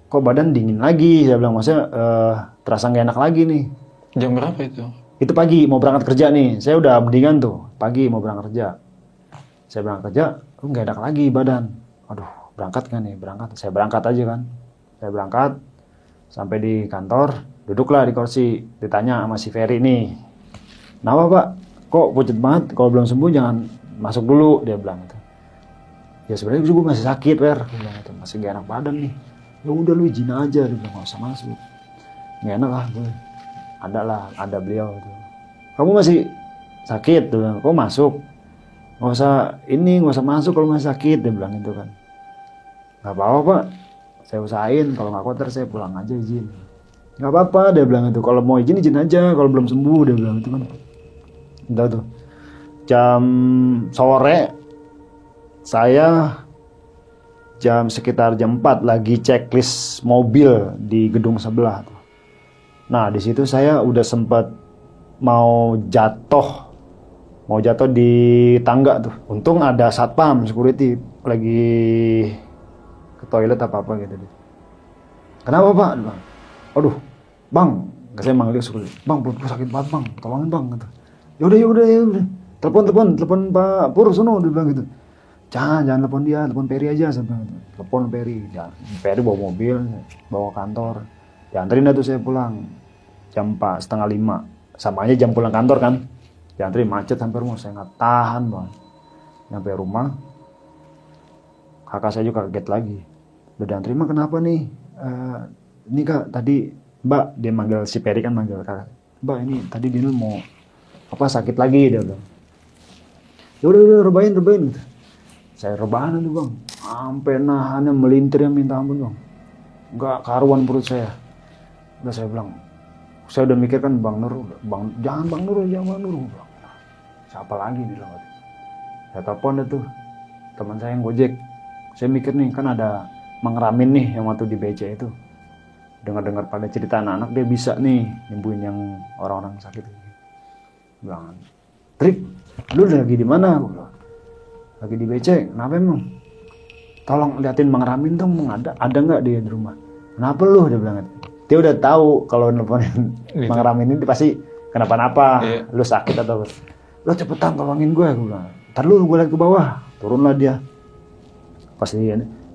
kok badan dingin lagi. Saya bilang maksudnya terasa nggak enak lagi nih. Jam berapa itu? Itu pagi mau berangkat kerja nih. Saya udah mendingan tuh. Pagi mau berangkat kerja. Saya berangkat kerja, nggak enak lagi badan. Aduh, berangkat kan nih? Berangkat. Saya berangkat aja kan. Saya berangkat. Sampai di kantor, duduklah di kursi. Ditanya sama si Ferry nih. Kenapa pak? Kok pucet banget? Kalau belum sembuh jangan masuk dulu. Dia bilang gitu. Ya sebenarnya gue masih sakit, Fer. Dia bilang gitu. Masih gak enak badan nih. Ya udah lu izin aja. Dia bilang gak usah masuk. Gak enak lah gue. Ada beliau gitu. kamu masih sakit, dia bilang, kok masuk, nggak usah masuk kalau masih sakit, dia bilang itu kan. Nggak apa-apa Pak, saya usahain, kalau nggak kuat saya pulang aja izin. Nggak apa-apa, dia bilang itu, kalau mau izin aja, kalau belum sembuh, dia bilang itu kan. Udah tuh, jam sore, saya sekitar jam 4 lagi checklist mobil di gedung sebelah tuh. Nah di situ saya udah sempat mau jatuh di tangga tuh. Untung ada satpam security lagi ke toilet apa gitu. Kenapa Pak? Aduh Bang, saya manggil security. Bang, perutku sakit banget Bang, tolongin Bang. Gitu. Yaudah. Telepon Pak Pur sono, dia bilang gitu. Jangan telepon dia, telepon Peri aja. Saya bilang gitu. Telepon Peri. Peri bawa mobil, bawa kantor. Dianterin dah tuh saya pulang jam 4:30. Sama aja jam pulang kantor kan. Dianterin macet sampai rumah, saya nggak tahan Bang. Nyampe rumah, kakak saya juga kaget lagi. Udah dianterin, mah kenapa nih? Ini Kak, tadi Mbak, dia manggil si Peri kan manggil kakak. Mbak, ini tadi Dinul mau sakit lagi, dia bilang. Udah rebahin gitu. Saya rebahan itu Bang, sampai nahannya melintir yang minta ampun Bang. Nggak karuan perut saya. Udah saya bilang, saya udah mikir kan jangan Bang Nur. Siapa lagi nih bilang. Saya telepon tuh teman saya yang Gojek. Saya mikir nih kan ada Mang Ramin nih yang waktu di BC itu. Dengar pada cerita anak-anak dia bisa nih nyembuhin yang orang-orang sakit. Bilang, Trik, lu lagi di mana? Lagi di BC. Kenapa emang? Tolong liatin Mang Ramin dong, ada nggak dia di rumah? Kenapa lu? Dia bilang. Dia udah tahu kalau nelfonin gitu. Mang Ramin ini pasti kenapa-napa, lu sakit atau lu cepetan tolongin gue bilang. Ntar lu gue liat ke bawah, turunlah dia. Pasti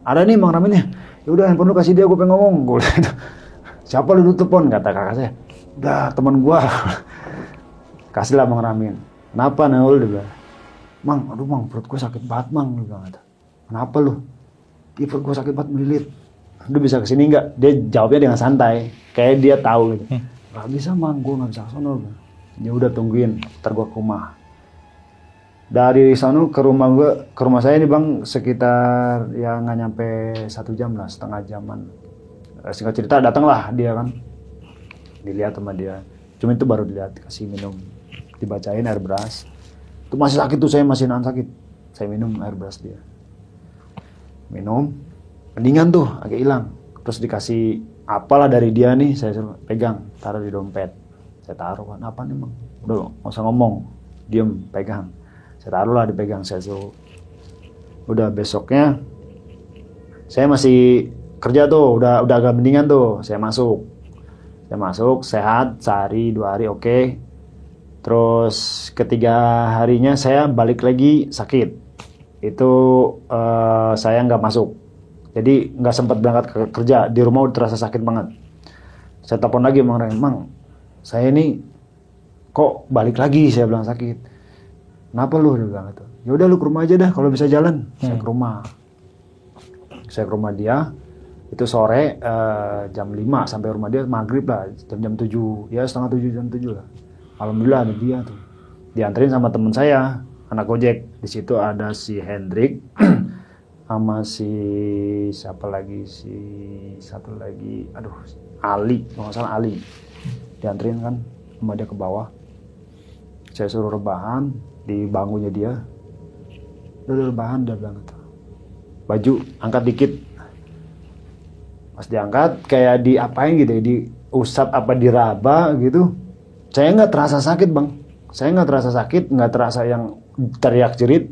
ada nih Mang Raminnya. Ya udah handphone lu kasih dia, gue pengen ngomong. Gue liat, siapa lu telepon? Kata kakak saya. Udah teman gue. Kasihlah Mang Ramin. Kenapa Naul? Dia bilang. Aduh Mang, perut gue sakit banget Mang. Dia bilang. Kenapa lu? Ih, perut gue sakit banget melilit. Lu bisa kesini nggak? Dia jawabnya dengan santai, kayak dia tahu gitu. Gak bisa Mang, gue nggak bisa kesana. Ya udah tungguin, ntar gue ke rumah. Dari sana ke rumah saya nih Bang, sekitar ya nggak nyampe 1 jam lah, setengah jaman. Singkat cerita datanglah dia kan, dilihat sama dia. Cuma itu baru dilihat, kasih minum, dibacain air beras. Itu masih sakit tuh, saya masih nahan sakit. Saya minum air beras dia. Minum. Mendingan tuh, agak hilang. Terus dikasih apalah dari dia nih, saya suruh pegang, taruh di dompet. Saya taruh kan, apa nih Bang? Udah, nggak usah ngomong, diem, pegang. Saya taruh lah, dipegang, saya suruh. Udah besoknya, saya masih kerja tuh, udah agak mendingan tuh, saya masuk, sehat, sehari, 2 hari, oke. Terus ketiga harinya saya balik lagi sakit. Itu saya nggak masuk. Jadi nggak sempat berangkat ke kerja, di rumah udah terasa sakit banget. Saya telepon lagi Mang, saya ini kok balik lagi, saya bilang sakit. Kenapa lu? Dia bilang gitu. Ya udah lu ke rumah aja dah kalau bisa jalan. Saya ke rumah. Saya ke rumah dia. Itu sore jam 5 sampai rumah dia maghrib lah, jam 7, ya setengah 7, jam 7 lah. Alhamdulillah ada dia tuh. Dianterin sama temen saya, anak Gojek. Di situ ada si Hendrik. Sama si siapa lagi, satu lagi, Ali, kalau nggak salah Ali. Dianterin kan sama dia ke bawah. Saya suruh rebahan di bangkunya dia. Udah rebahan, dia bilang gitu. Baju angkat dikit. Pas diangkat kayak diapain gitu, diusap apa diraba gitu. Saya nggak terasa sakit Bang. Saya nggak terasa sakit, nggak terasa yang teriak jerit.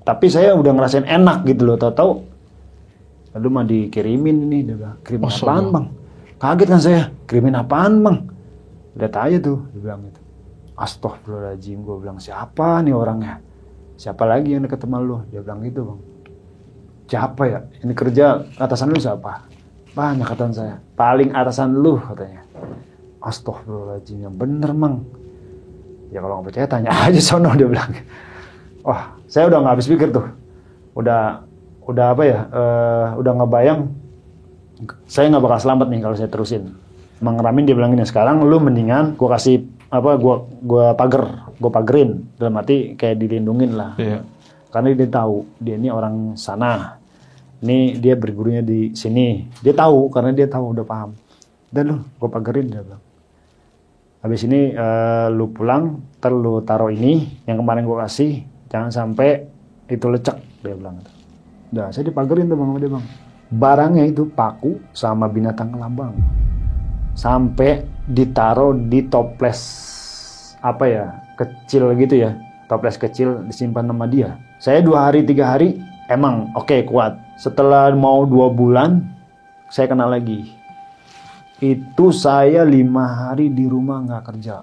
Tapi saya udah ngerasain enak gitu loh, tahu-tahu. Lalu mah dikirimin ini, dia bilang, kirimin apaan Bang? Kaget kan saya, kirimin apaan Bang? Lihat aja tuh, dia bilang gitu. Astagfirullahaladzim, gue bilang siapa nih orangnya? Siapa lagi yang deket sama lu? Dia bilang gitu Bang. Siapa ya? Ini kerja atasan lu siapa? Banyak atasan saya. Paling atasan lu katanya. Astagfirullahaladzim, yang bener Mang. Ya kalau nggak percaya tanya aja sono, dia bilang. Wah, saya udah nggak habis pikir tuh. Udah apa ya? Udah ngebayang. Saya nggak bakal selamat nih kalau saya terusin. Mang Ramin dia bilang gini, sekarang lu mendingan gue kasih gua pagerin dalam arti kayak dilindungin lah. Iya. Karena dia tahu dia ini orang sana. Ini dia bergurunya di sini. Dia tahu karena dia tahu udah paham. Dan lu gua pagerin dia bilang. Habis ini lu pulang, ntar lu taruh ini yang kemarin gua kasih, jangan sampai itu lecek, dia bilang. Udah, saya dipagerin tuh bang sama dia bang. Barangnya itu paku sama binatang kelambang. Sampai ditaruh di toples kecil gitu ya, toples kecil disimpan sama dia. Saya 2 hari 3 hari emang oke, kuat. Setelah mau 2 bulan saya kena lagi. Itu saya 5 hari di rumah nggak kerja.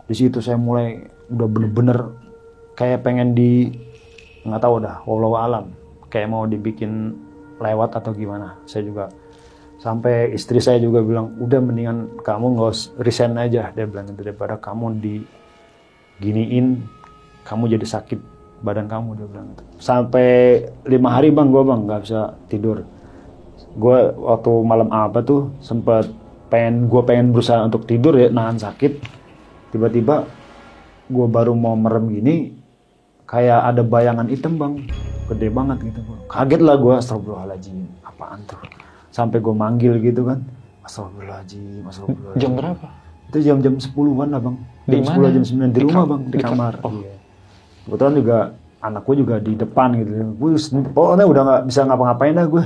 Di situ saya mulai udah bener-bener kayak pengen nggak tahu dah, wallahu alam, kayak mau dibikin lewat atau gimana. Saya juga sampai istri saya juga bilang, udah mendingan kamu nggak resign aja, dia bilang gitu, daripada kamu diginiin, kamu jadi sakit badan kamu, dia bilang gitu. Sampai 5 hari bang, gue bang nggak bisa tidur. Gue waktu malam tuh sempet pengen berusaha untuk tidur ya, nahan sakit. Tiba-tiba gue baru mau merem gini, kayak ada bayangan hitam bang, gede banget gitu. Kaget lah gue, astagfirullahaladzim, apaan tuh? Sampai gue manggil gitu kan, astagfirullahaladzim. Jam berapa? Itu jam 10-an lah bang. Di Jam mana? 10 jam 9 di rumah bang, di kamar. Oh. Iya. Kebetulan juga anakku juga di depan gitu. Gue pokoknya udah nggak bisa ngapa-ngapain dah gue.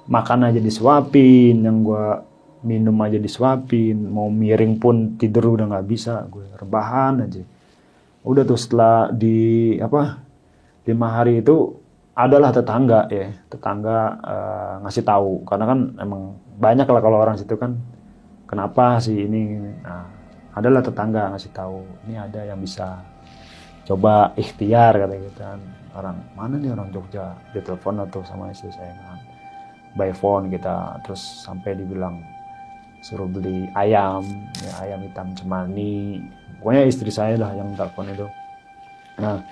Makan aja disuapin, yang gue minum aja disuapin, mau miring pun tidur udah nggak bisa, gue rebahan aja. Udah tuh setelah 5 hari itu adalah tetangga ngasih tahu, karena kan emang banyak lah kalau orang situ kan, kenapa sih ini. Nah, adalah tetangga ngasih tahu, ini ada yang bisa coba ikhtiar kata gitu kan. Orang mana nih, orang Jogja, ditelepon atau sama istri saya kan, by phone kita, terus sampai dibilang suruh beli ayam hitam cemani, pokoknya istri saya lah yang telepon itu. Nah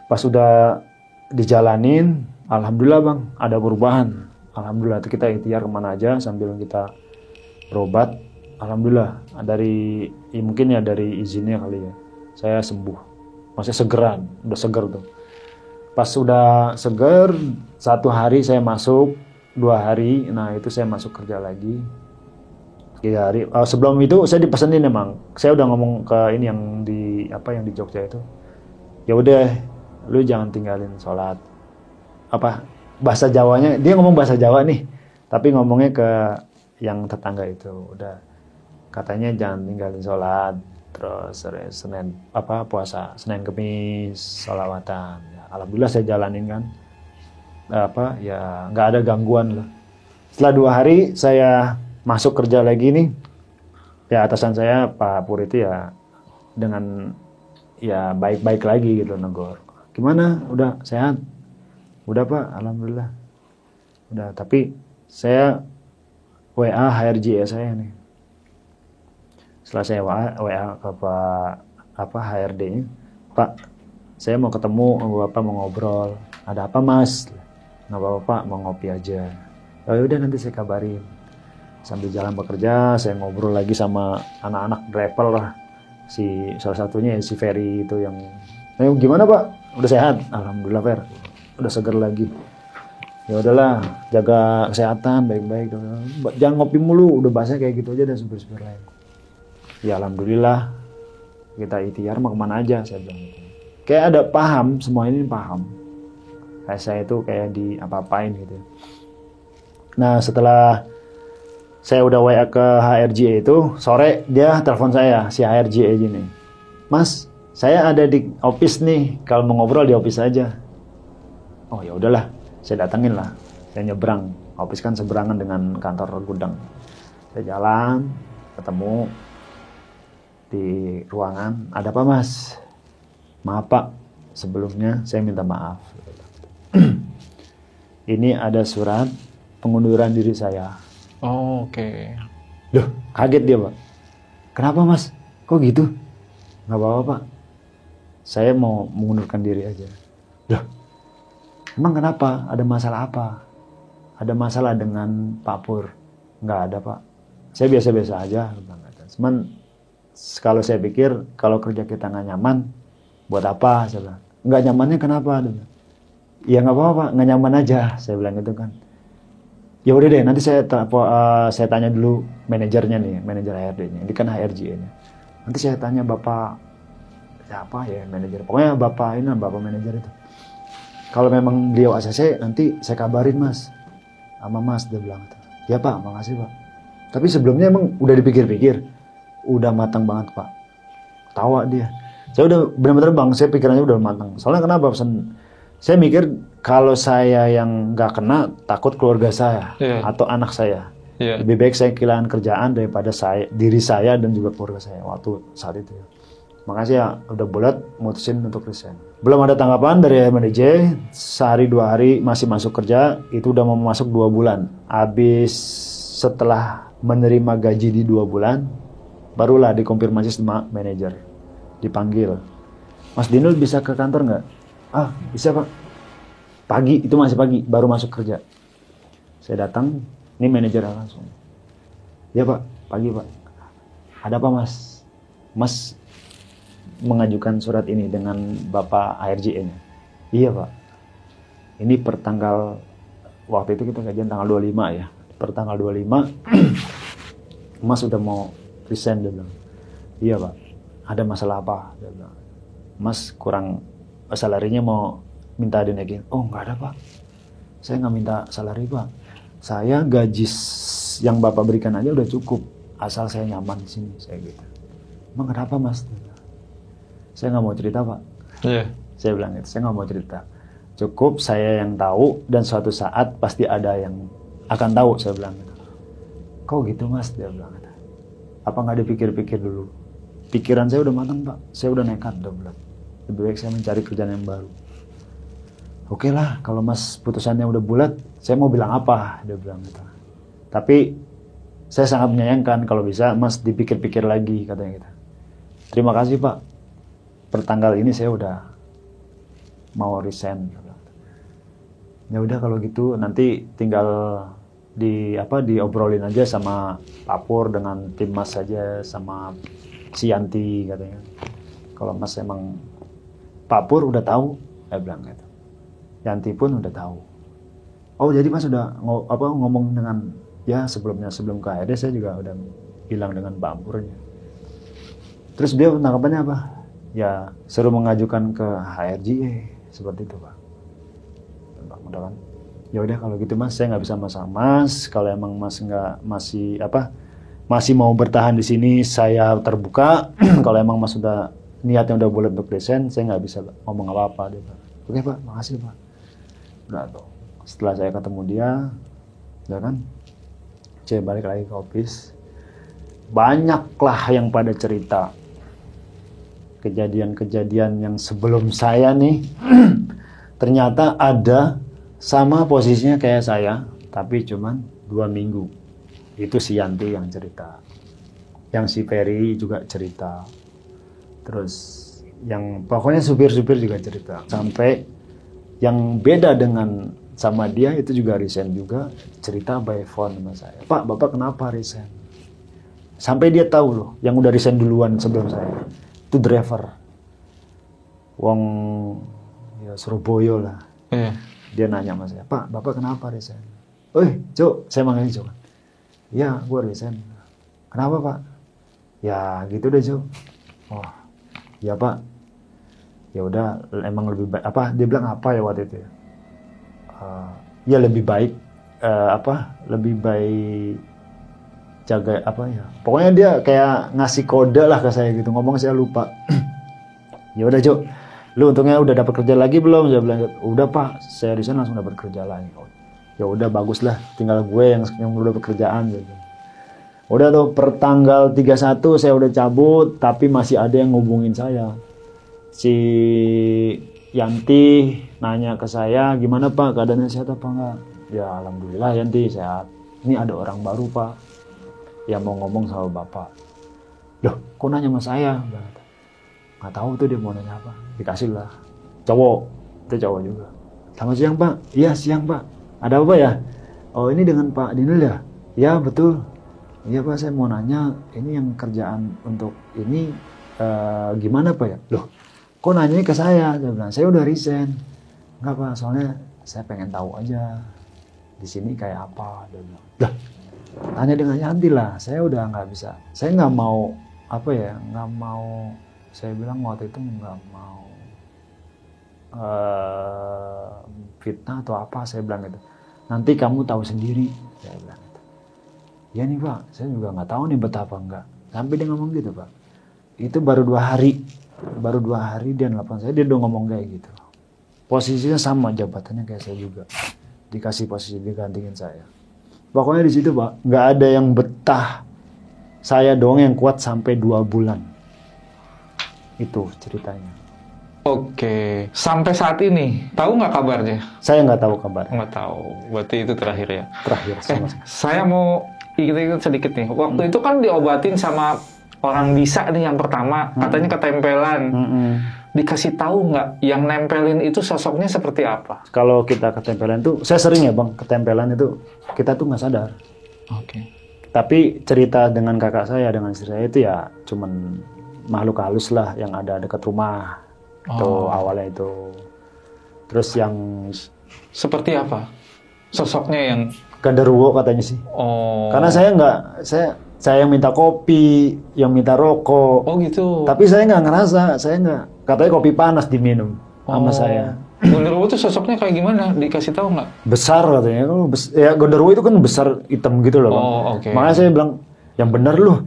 pas udah dijalanin, alhamdulillah bang ada perubahan. Alhamdulillah kita ikhtiar kemana aja sambil kita berobat. Alhamdulillah mungkin ya dari izinnya kali ya, saya sembuh. Maksudnya segeran, udah seger tuh. Pas udah seger, 1 hari saya masuk, 2 hari, nah itu saya masuk kerja lagi. 3 hari. Sebelum itu saya dipesenin emang. Saya udah ngomong ke ini yang di Jogja itu. Ya udah, lu jangan tinggalin sholat. Bahasa Jawanya, dia ngomong bahasa Jawa nih, tapi ngomongnya ke yang tetangga itu. Udah, katanya jangan tinggalin sholat. Terus Senin puasa, Senin Kemis sholawatan. Ya, alhamdulillah saya jalanin kan. Ya nggak ada gangguan lah. Setelah 2 hari saya masuk kerja lagi nih, ya atasan saya Pak Pur itu ya dengan ya baik-baik lagi gitu, negor. Gimana? Udah sehat? Udah Pak, alhamdulillah. Udah, tapi saya WA HRJ saya nih. Setelah saya WA ke Pak HRD-nya, Pak, saya mau ketemu sama Bapak, mau ngobrol. Ada apa Mas? Nggak apa-apa Pak, mau ngopi aja. Ya udah nanti saya kabarin. Sambil jalan bekerja, saya ngobrol lagi sama anak-anak driver lah. Salah satunya si Ferry itu yang, gimana Pak? Udah sehat? Alhamdulillah Fer, udah seger lagi. Ya udahlah, jaga kesehatan baik-baik. Jangan ngopi mulu, udah bahasa kayak gitu aja dan supir-supir lain. Ya alhamdulillah, kita ikhtiar mau kemana aja, saya bilang gitu. Kayak ada paham, semua ini paham. Kayak saya itu kayak di apa-apain gitu. Nah setelah saya udah WA ke HRJ itu, sore dia telepon saya, si HRJ ini. Mas, saya ada di office nih, kalau mau ngobrol di office aja. Oh ya udahlah, saya datengin lah. Saya nyebrang, office kan seberangan dengan kantor gudang. Saya jalan, ketemu di ruangan. Ada apa Mas? Maaf Pak, sebelumnya saya minta maaf. Ini ada surat pengunduran diri saya. Oh, oke. Loh, kaget dia Pak. Kenapa Mas? Kok gitu? Nggak apa-apa Pak, saya mau mengundurkan diri aja. Loh, emang kenapa? Ada masalah apa? Ada masalah dengan Pak Pur? Nggak ada Pak, saya biasa-biasa aja. Cuman Kalau saya pikir kalau kerja kita nggak nyaman, buat apa? Saya bilang. Nggak nyamannya kenapa? Ya nggak apa-apa, nggak nyaman aja. Saya bilang gitu kan. Ya udah deh, nanti saya tanya dulu manajernya nih, manajer HRD-nya. Ini kan HRG-nya. Nanti saya tanya bapak siapa ya manajer. Pokoknya bapak manajer itu. Kalau memang beliau ACC, nanti saya kabarin mas, sama mas, dia bilang. Ya pak, makasih pak. Tapi sebelumnya emang udah dipikir-pikir, udah matang banget pak. Tawa dia. Saya udah benar-benar bang, saya pikirannya udah matang. Soalnya kenapa? Saya mikir kalau saya yang nggak kena, takut keluarga saya atau anak saya. Lebih baik saya kehilangan kerjaan daripada diri saya dan juga keluarga saya waktu saat itu. Makasih ya, udah bulat mutusin untuk resign. Belum ada tanggapan dari manajer, sehari 2 hari masih masuk kerja, itu udah mau masuk 2 bulan. Habis setelah menerima gaji di 2 bulan, barulah dikonfirmasi sama manajer. Dipanggil, Mas Dinul bisa ke kantor nggak? Ah, bisa pak. Pagi, itu masih pagi, baru masuk kerja. Saya datang, ini manajer langsung. Ya pak, pagi pak. Ada apa mas? Mas mengajukan surat ini dengan Bapak ARJN. Iya Pak. Ini per tanggal, waktu itu kita gajian tanggal 25 ya. Per tanggal 25, Mas udah mau resign, dia bilang. Iya Pak. Ada masalah apa? Dia bilang. Mas kurang, salarinya mau minta dinaikin. Oh nggak ada Pak. Saya nggak minta salari Pak. Saya gaji yang Bapak berikan aja udah cukup. Asal saya nyaman di sini, saya gitu. Emang kenapa Mas? Saya nggak mau cerita Pak. Saya bilang gitu, saya nggak mau cerita. Cukup saya yang tahu dan suatu saat pasti ada yang akan tahu, saya bilang gitu. Kok gitu Mas? Dia bilang gitu. Apa nggak dipikir-pikir dulu? Pikiran saya udah matang Pak, saya udah nekat, udah bulat. Lebih baik saya mencari kerjaan yang baru. Oke lah, kalau Mas putusannya udah bulat, saya mau bilang apa? Dia bilang gitu. Tapi saya sangat menyayangkan kalau bisa Mas dipikir-pikir lagi, katanya gitu. Terima kasih Pak. Pertanggal ini saya udah mau resign. Ya udah kalau gitu nanti tinggal diobrolin aja sama Pak Pur dengan tim Mas saja sama si Yanti, katanya. Kalau Mas emang Pak Pur udah tahu, saya bilang gitu. Yanti pun udah tahu. Oh jadi Mas udah ngomong dengan ya sebelum ke HRD saya juga udah bilang dengan Pak Purnya. Terus dia tanggapannya apa? Ya suruh mengajukan ke HRGE seperti itu Pak. Mudah-mudahan. Ya udah kalau gitu Mas, saya nggak bisa masak Mas. Kalau emang Mas masih mau bertahan di sini, saya terbuka. Kalau emang Mas sudah niatnya udah bulat untuk resign, saya nggak bisa ngomong apa-apa deh Pak. Oke Pak, makasih Pak. Udah tuh. Setelah saya ketemu dia, udah kan, saya balik lagi ke office. Banyaklah yang pada cerita. Kejadian-kejadian yang sebelum saya nih ternyata ada sama posisinya kayak saya, tapi cuman 2 minggu. Itu si Yanti yang cerita, yang si Ferry juga cerita, terus yang pokoknya supir-supir juga cerita, sampai yang beda dengan sama dia itu juga resign juga, cerita by phone sama saya. Pak, Bapak kenapa resign? Sampai dia tahu loh, yang udah resign duluan sebelum saya. Itu driver wong ya Surabaya lah. Dia nanya sama saya, Pak, Bapak kenapa resign? Cuk, saya manggil Cuk. Ya, gue resign. Kenapa Pak? Ya gitu deh Cuk. Oh, ya Pak. Ya udah, emang lebih baik apa? Dia bilang apa ya waktu itu? Ya lebih baik lebih baik jaga apa ya, pokoknya dia kayak ngasih kode lah ke saya gitu, ngomong saya lupa. Ya udah Cuk, lu untungnya udah dapat kerja lagi belum? Saya bilang udah Pak, saya di sana langsung dapat kerja lagi. Ya udah bagus lah, tinggal gue yang udah pekerjaan gitu. Udah tuh per tanggal 31 saya udah cabut, tapi masih ada yang ngubungin saya. Si Yanti nanya ke saya, gimana Pak, keadaannya sehat apa enggak? Ya alhamdulillah Yanti sehat. Ini ada orang baru Pak yang mau ngomong sama Bapak. Loh, kok nanya sama saya? Nggak tahu tuh dia mau nanya apa. Dikasih lah. Cowok, itu cowok juga. Selamat siang Pak. Iya siang Pak. Ada apa ya? Oh ini dengan Pak Dinul ya? Ya betul. Iya Pak, saya mau nanya, ini yang kerjaan untuk ini gimana Pak ya? Loh, kok nanya ke saya? Dia bilang, saya udah resign. Enggak Pak, soalnya saya pengen tahu aja di sini kayak apa. Dia bilang, lah, tanya dengan Yanti lah. Saya udah nggak bisa. Saya nggak mau apa ya? Nggak mau. Saya bilang waktu itu nggak mau fitnah atau apa. Saya bilang gitu. Nanti kamu tahu sendiri. Saya bilang gitu. Ya nih Pak, saya juga nggak tahu nih betapa enggak. Sampai dia ngomong gitu Pak. Itu baru 2 hari. Baru 2 hari dia nelfon saya, dia udah ngomong kayak gitu. Posisinya sama, jabatannya kayak saya juga. Dikasih posisi, digantingin saya. Pokoknya di situ Pak, nggak ada yang betah. Saya doang yang kuat sampai 2 bulan. Itu ceritanya. Oke, sampai saat ini tahu nggak kabarnya? Saya nggak tahu kabar. Nggak tahu, berarti itu terakhir ya. Terakhir sama. Saya mau ikut sedikit nih. Waktu itu kan diobatin sama orang bisa nih yang pertama, katanya ketempelan. Dikasih tahu nggak yang nempelin itu sosoknya seperti apa? Kalau kita ketempelan tuh, saya sering ya Bang, ketempelan itu kita tuh nggak sadar. Oke. Tapi cerita dengan kakak saya, dengan istri saya itu ya cuman makhluk halus lah yang ada dekat rumah. Itu awalnya itu. Terus yang seperti apa? Sosoknya yang genderuwo katanya sih. Oh. Karena saya nggak, saya yang minta kopi, yang minta rokok. Oh gitu. Tapi saya nggak ngerasa, saya nggak. Katanya kopi panas diminum sama saya. Genderuwo itu sosoknya kayak gimana? Dikasih tahu nggak? Besar katanya. Ya genderuwo itu kan besar hitam gitu loh Bang. Oh oke. Makanya saya bilang, yang benar loh.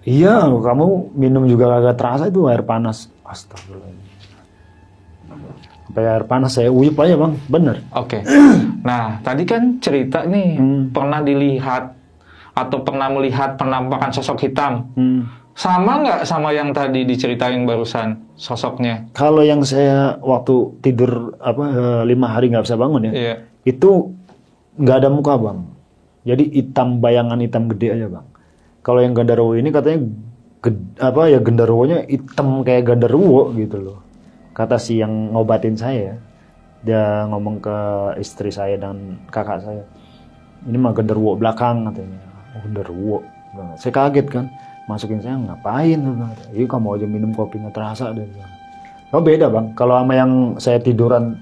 Iya, kamu minum juga agak terasa itu air panas. Astagfirullah. Sampai air panas saya uyup aja Bang, bener. Oke. Nah, tadi kan cerita nih pernah dilihat atau pernah melihat penampakan sosok hitam. Sama nggak sama yang tadi diceritain barusan sosoknya? Kalau yang saya waktu tidur 5 hari nggak bisa bangun ya, Iya. itu nggak ada muka Bang. Jadi hitam, bayangan hitam gede aja Bang. Kalau yang genderuwo ini katanya genderuwonya hitam kayak genderuwo gitu loh. Kata si yang ngobatin saya, dia ngomong ke istri saya dan kakak saya, ini mah genderuwo belakang katanya. Oh genderuwo. Saya kaget kan, masukin saya ngapain? Iya kamu aja minum kopi nggak terasa deh. Oh beda Bang, kalau sama yang saya tiduran,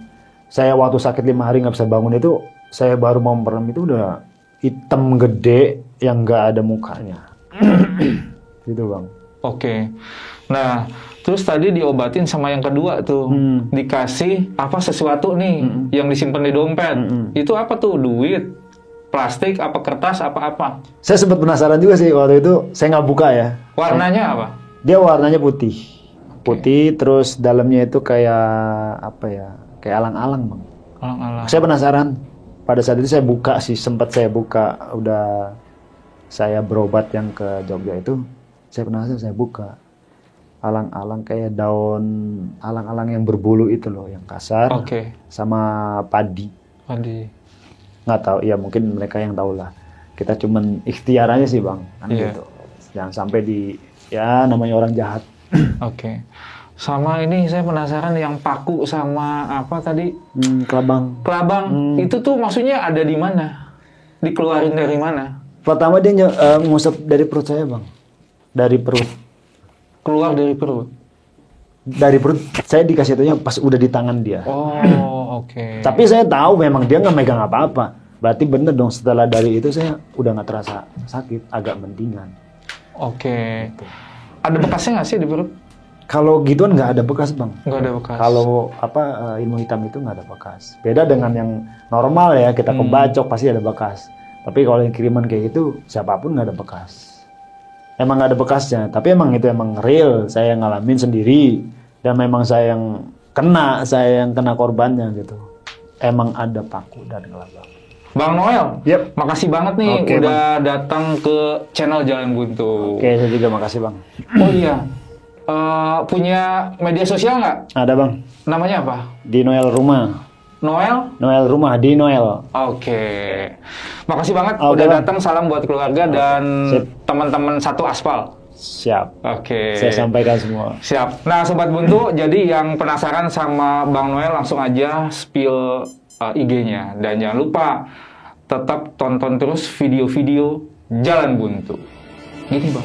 saya waktu sakit 5 hari nggak bisa bangun itu, saya baru mau merem itu udah hitam gede yang nggak ada mukanya. Gitu Bang. Oke. Nah, terus tadi diobatin sama yang kedua tuh. Dikasih apa sesuatu nih yang disimpan di dompet. Itu apa tuh? Duit, plastik, apa kertas, apa-apa? Saya sempat penasaran juga sih waktu itu. Saya nggak buka ya. Warnanya apa? Dia warnanya putih. Putih terus dalamnya itu kayak apa ya? Kayak alang-alang Bang. Alang-alang. Saya penasaran. Pada saat itu saya buka sih, sempat saya buka. Udah saya berobat yang ke Jogja itu. Saya penasaran, saya buka. Alang-alang kayak daun alang-alang yang berbulu itu loh, yang kasar. Oke. Sama padi. Padi. Nggak tahu, ya mungkin mereka yang tahu lah. Kita cuman ikhtiar aja sih Bang, kan gitu. Jangan sampai ya namanya orang jahat. Oke. Sama ini saya penasaran yang paku sama apa tadi? Kelabang. Kelabang. Itu tuh maksudnya ada di mana? Dikeluarin dari mana? Pertama dia ngusap dari perut saya Bang. Dari perut. Keluar dari perut? Dari perut, saya dikasih taunya pas udah di tangan dia. Oh, oke. Tapi saya tahu memang dia nggak megang apa-apa. Berarti bener dong, setelah dari itu saya udah nggak terasa sakit, agak mendingan. Oke. Ada bekasnya nggak sih di perut? Kalau gituan nggak ada bekas Bang. Nggak ada bekas. Kalau ilmu hitam itu nggak ada bekas. Beda dengan yang normal ya, kita kebacok pasti ada bekas. Tapi kalau yang kiriman kayak gitu, siapapun nggak ada bekas. Emang nggak ada bekasnya, tapi emang itu emang real. Saya ngalamin sendiri dan memang saya yang kena korbannya gitu. Emang ada paku dan kelabang. Bang Noel, Yep. makasih banget nih Oke, udah datang ke channel Jalan Buntu. Oke, saya juga makasih Bang. Oh iya, punya media sosial nggak? Ada Bang, Namanya apa? di Noel Rumah. Noel? Noel Rumah, di Noel. Oke. Makasih banget Oke, udah Bang. datang. Salam buat keluarga dan Sip. teman-teman satu aspal. Siap. Oke. Saya sampaikan semua. Siap. Nah, Sobat Buntu, jadi yang penasaran sama Bang Noel langsung aja spill IG-nya. Dan jangan lupa tetap tonton terus video-video Jalan Buntu. Gini bang,